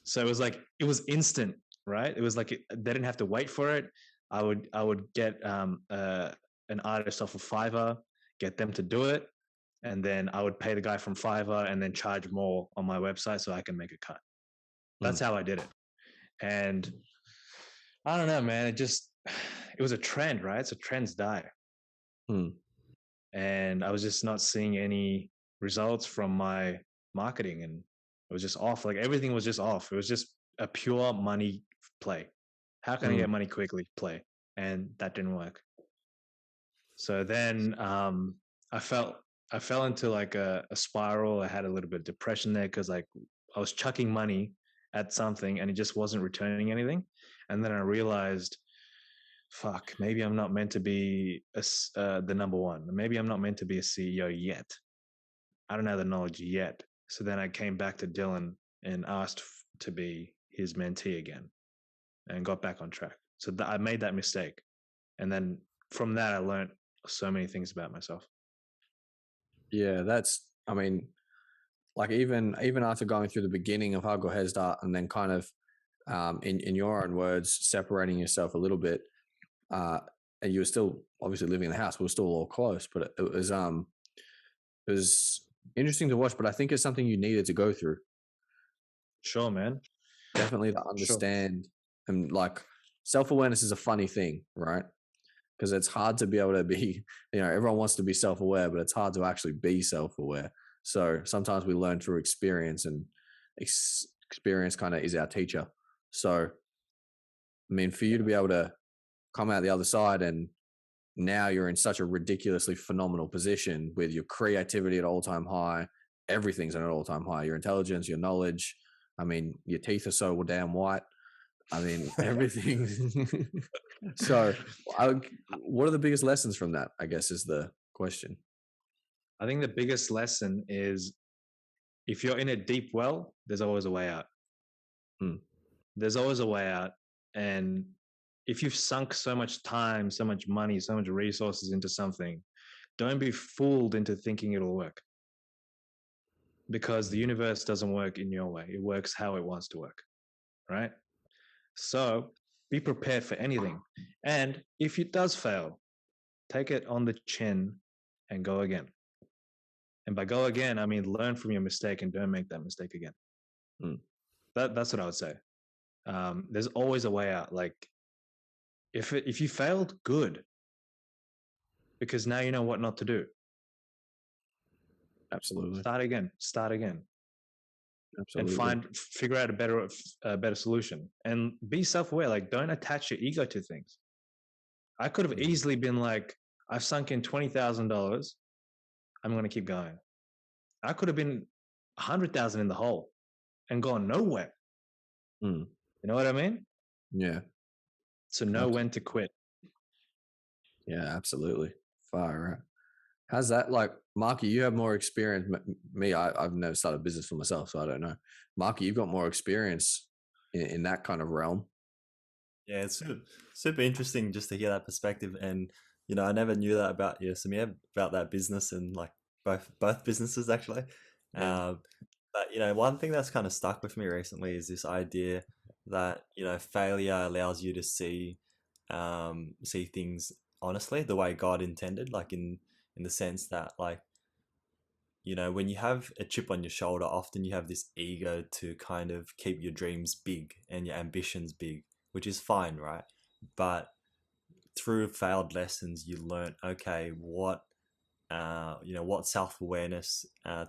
So it was like, it was instant, right? It was like, they didn't have to wait for it. I would get an artist off of Fiverr, get them to do it, and then I would pay the guy from Fiverr and then charge more on my website so I can make a cut. That's how I did it. And I don't know, man, it was a trend, right? So trends die. And I was just not seeing any results from my marketing, and it was just off. Like everything was just off. It was just a pure money play. How can I get money quickly play? And that didn't work. So then I fell into like a spiral. I had a little bit of depression there because like I was chucking money at something and it just wasn't returning anything. And then I realized, fuck, maybe I'm not meant to be the number one. Maybe I'm not meant to be a CEO yet. I don't have the knowledge yet. So then I came back to Dylan and asked to be his mentee again and got back on track. So I made that mistake. And then from that, I learned so many things about myself.
Yeah, I mean, like even after going through the beginning of Hardcore Headstart and then kind of, in your own words, separating yourself a little bit, and you were still obviously living in the house. We were still all close, but it was interesting to watch. But I think it's something you needed to go through.
Sure, man.
Definitely to understand. Sure. And like self-awareness is a funny thing, right? Because it's hard to be able to be, everyone wants to be self-aware, but it's hard to actually be self-aware. So sometimes we learn through experience, and experience kind of is our teacher. So, I mean, for you to be able to come out the other side and now you're in such a ridiculously phenomenal position with your creativity at all-time high. Everything's at an all-time high. Your intelligence, your knowledge. I mean, your teeth are so damn white. I mean, everything. So what are the biggest lessons from that, I guess, is the question.
I think the biggest lesson is, if you're in a deep well, there's always a way out. There's always a way out. And if you've sunk so much time, so much money, so much resources into something, don't be fooled into thinking it'll work. Because the universe doesn't work in your way. It works how it wants to work, right? So be prepared for anything. And if it does fail, take it on the chin and go again. And by go again, I mean learn from your mistake and don't make that mistake again. That's what I would say. There's always a way out. Like, if you failed, good, because now you know what not to do.
Absolutely.
Start again.
Absolutely.
And figure out a better solution. And be self-aware. Like, don't attach your ego to things. I could have easily been like, I've sunk in $20,000. I'm going to keep going. I could have been 100,000 in the hole and gone nowhere. You know what I mean?
Yeah.
So know when to quit.
Yeah, absolutely. Fire out. How's that? Like, Marky, you have more experience. Me, I've never started a business for myself, so I don't know. Marky, you've got more experience in that kind of realm.
Yeah, it's super interesting just to hear that perspective. And, you know, I never knew that about you, Sameer, about that business, and like both businesses actually. Yeah. But, you know, one thing that's kind of stuck with me recently is this idea that, you know, failure allows you to see things honestly, the way God intended, like in the sense that, like, you know, when you have a chip on your shoulder, often you have this ego to kind of keep your dreams big and your ambitions big, which is fine, right? But through failed lessons, you learn, okay, what self-awareness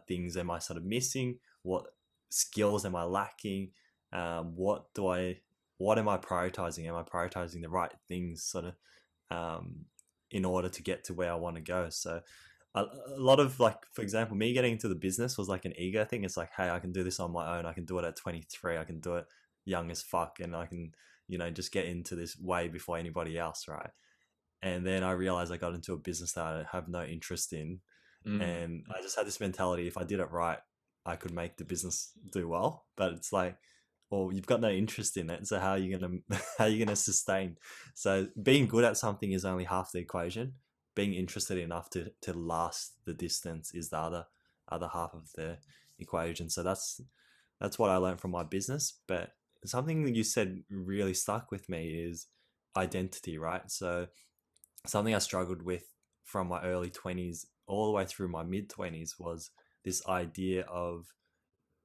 things am I sort of missing? What skills am I lacking? What am I prioritizing? Am I prioritizing the right things sort of in order to get to where I want to go? So a lot of, like, for example, me getting into the business was like an ego thing. It's like, hey, I can do this on my own. I can do it at 23. I can do it young as fuck. And I can, you know, just get into this way before anybody else, right? And then I realized I got into a business that I have no interest in. And I just had this mentality, if I did it right, I could make the business do well. But it's like, well, you've got no interest in it, so how are you gonna sustain? So being good at something is only half the equation. Being interested enough to last the distance is the other half of the equation. So that's what I learned from my business. But something that you said really stuck with me is identity, right? So something I struggled with from my early 20s all the way through my mid 20s was this idea of,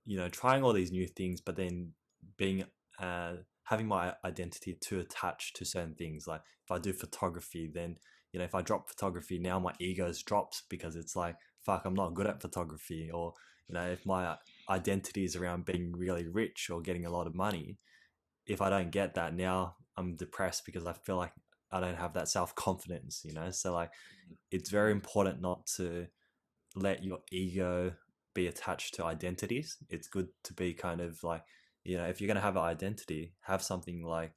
you know, trying all these new things, but then being having my identity too attached to certain things. Like, if I do photography, then, you know, if I drop photography, now my egos drops because it's like, fuck, I'm not good at photography. Or, you know, if my identity is around being really rich or getting a lot of money, if I don't get that, now I'm depressed because I feel like I don't have that self-confidence, you know? So, like, it's very important not to let your ego be attached to identities. It's good to be kind of like, you know, if you're going to have an identity, have something like,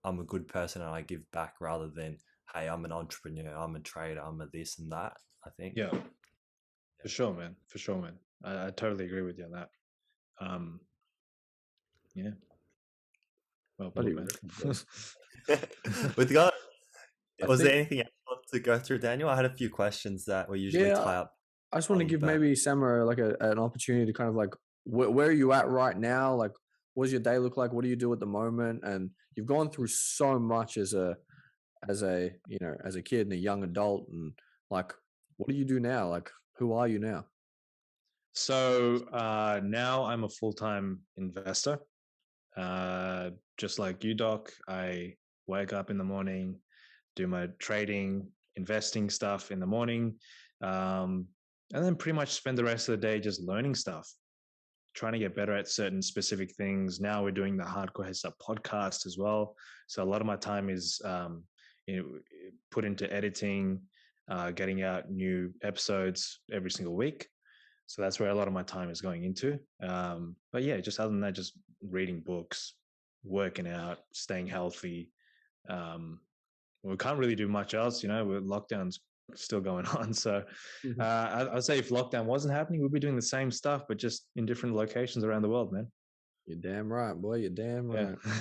I'm a good person and I give back, rather than, hey, I'm an entrepreneur, I'm a trader, I'm a this and that, I think.
Yeah. For sure, man. I totally agree with you on that. Yeah. Well put, man.
With God, was there anything else you want to go through, Daniel? I had a few questions that we usually tie up.
I just want to give maybe Sameer like an opportunity to kind of like, where are you at right now? Like, what does your day look like? What do you do at the moment? And you've gone through so much as a you know, as a kid and a young adult, and like, what do you do now? Like, who are you now?
So now I'm a full-time investor. Just like you, Doc, I wake up in the morning, do my trading, investing stuff in the morning, and then pretty much spend the rest of the day just learning stuff, trying to get better at certain specific things. Now we're doing the Hardcore Headstart podcast as well. So a lot of my time is, you know, put into editing, getting out new episodes every single week. So that's where a lot of my time is going into. But yeah, just other than that, just reading books, working out, staying healthy. We can't really do much else, with lockdown's still going on. So I'd say if lockdown wasn't happening, we'd be doing the same stuff, but just in different locations around the world, man.
You're damn right, boy. You're damn right.
Yeah.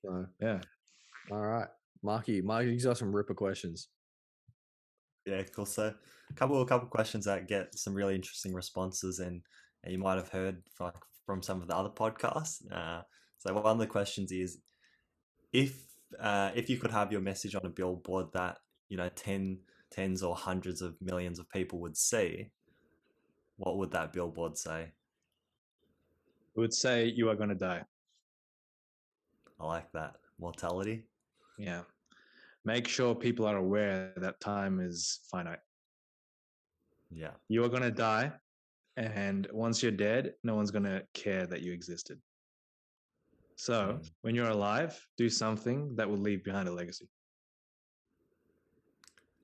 So,
yeah.
All right. Marky's got some ripper questions.
Yeah, cool. So a couple questions that get some really interesting responses, and you might have heard from some of the other podcasts. So one of the questions is, if you could have your message on a billboard that tens or hundreds of millions of people would see, what would that billboard say?
It would say, "You are going to die."
I like that. Mortality.
Yeah. Make sure people are aware that time is finite.
Yeah.
You are going to die, and once you're dead, no one's going to care that you existed. So when you're alive, do something that will leave behind a legacy.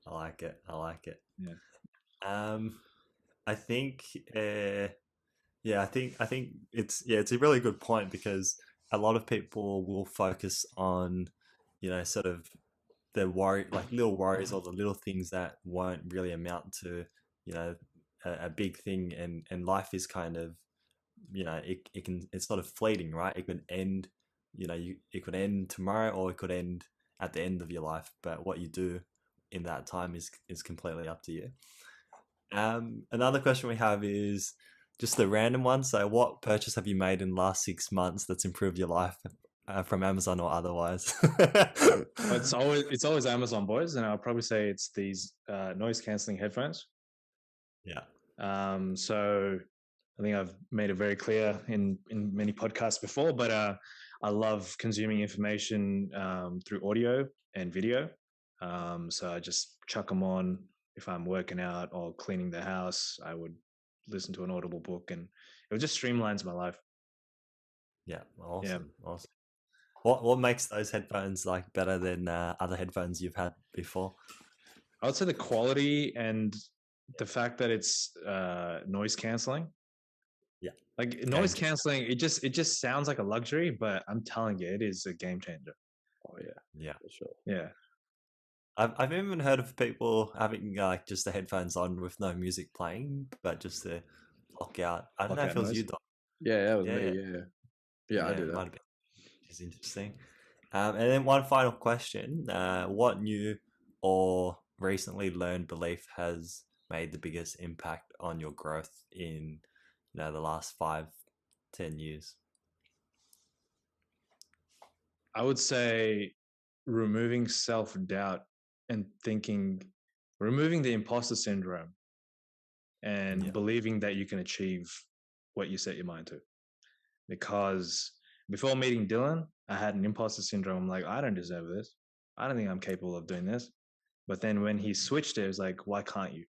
I like it.
Yeah.
I think I think it's a really good point, because a lot of people will focus on sort of the little worries, or the little things that won't really amount to a big thing, and life is kind of it's sort of fleeting, right? It could end it could end tomorrow, or it could end at the end of your life, but what you do in that time is completely up to you. Another question we have is just a random one. So what purchase have you made in the last 6 months that's improved your life, from Amazon or otherwise?
It's always Amazon, boys, and I'll probably say it's these noise cancelling headphones.
Yeah.
So I think I've made it very clear in many podcasts before, but I love consuming information through audio and video. So I just chuck them on if I'm working out or cleaning the house. I would listen to an Audible book, and it just streamlines my life.
Yeah, awesome. What makes those headphones better than other headphones you've had before?
I would say the quality and the fact that it's noise cancelling.
Yeah,
noise cancelling, it just sounds like a luxury, but I'm telling you, it is a game changer.
Oh yeah,
yeah,
for sure.
Yeah,
I've even heard of people having just the headphones on with no music playing, but just to block out. I don't know if it was you, Doc.
Yeah, that was me. Yeah, I do that.
Might have been. Which is interesting. And then one final question: what new or recently learned belief has made the biggest impact on your growth in the last 5-10 years?
I would say removing self-doubt and removing the imposter syndrome, and believing that you can achieve what you set your mind to. Because before meeting Dylan, I had an imposter syndrome. Like, I don't deserve this. I don't think I'm capable of doing this. But then when he switched it was like, why can't you?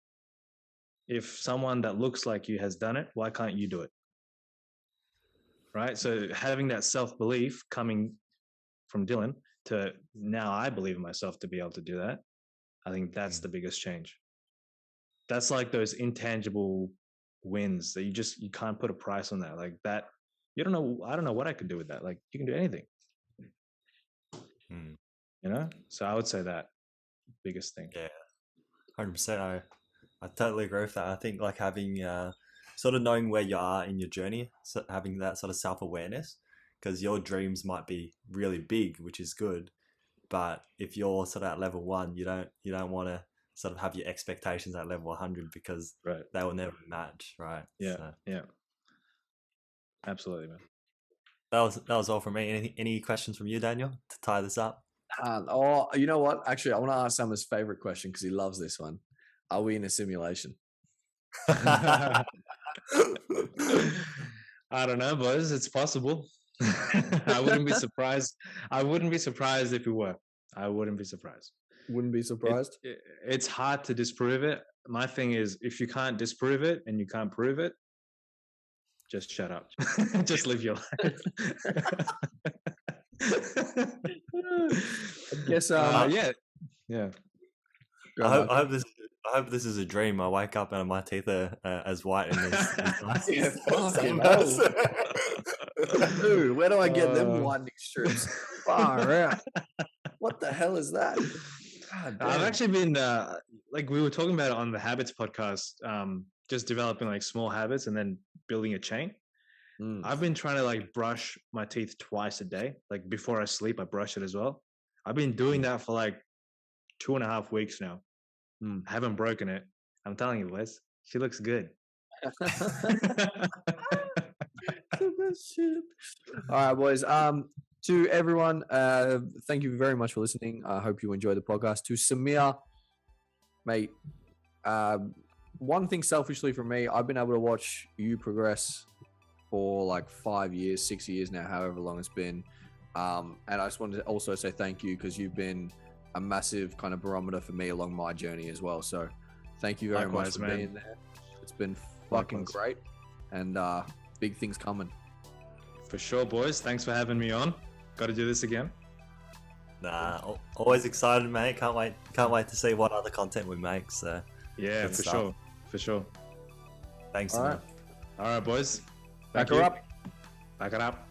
If someone that looks like you has done it, why can't you do it? Right? So having that self-belief coming from Dylan to now I believe in myself to be able to do that, I think that's the biggest change. That's like those intangible wins that you can't put a price on that. Like that, I don't know what I could do with that. Like you can do anything. So I would say that biggest thing.
Yeah, 100%. I totally agree with that. I think having sort of knowing where you are in your journey, so having that sort of self-awareness, because your dreams might be really big, which is good, but if you're sort of at level 1, you don't want to sort of have your expectations at level 100, because they will never match, right?
Yeah, absolutely, man.
That was all from me. Any questions from you, Daniel, to tie this up?
You know what? Actually, I want to ask Summer's favorite question, because he loves this one. Are we in a simulation?
I don't know, boys. It's possible. I wouldn't be surprised. I wouldn't be surprised if we were. I wouldn't be surprised.
Wouldn't be surprised?
It's hard to disprove it. My thing is, if you can't disprove it and you can't prove it, just shut up. Just live your life.
I guess,
yeah.
I hope this is a dream. I wake up and my teeth are as white and as nice.
Yeah, fucking hell. Dude, where do I get them whitening strips? Far out. What the hell is that?
I've actually been like we were talking about it on the Habits podcast, just developing like small habits and then building a chain. I've been trying to like brush my teeth twice a day. Like before I sleep, I brush it as well. I've been doing that for like 2.5 weeks now. I haven't broken it. I'm telling you, Wes, she looks good.
All right, boys. To everyone, thank you very much for listening. I hope you enjoyed the podcast. To Sameer, mate, one thing selfishly for me, I've been able to watch you progress for like 5 years, 6 years now, however long it's been. And I just wanted to also say thank you because you've been a massive kind of barometer for me along my journey as well. So thank you very much for being there. It's been fucking great, and big things coming.
For sure, boys. Thanks for having me on. Got to do this again.
Nah, always excited, mate. Can't wait to see what other content we make. So
yeah, for sure.
Thanks.
All right, boys.
Back her up.
Back it up.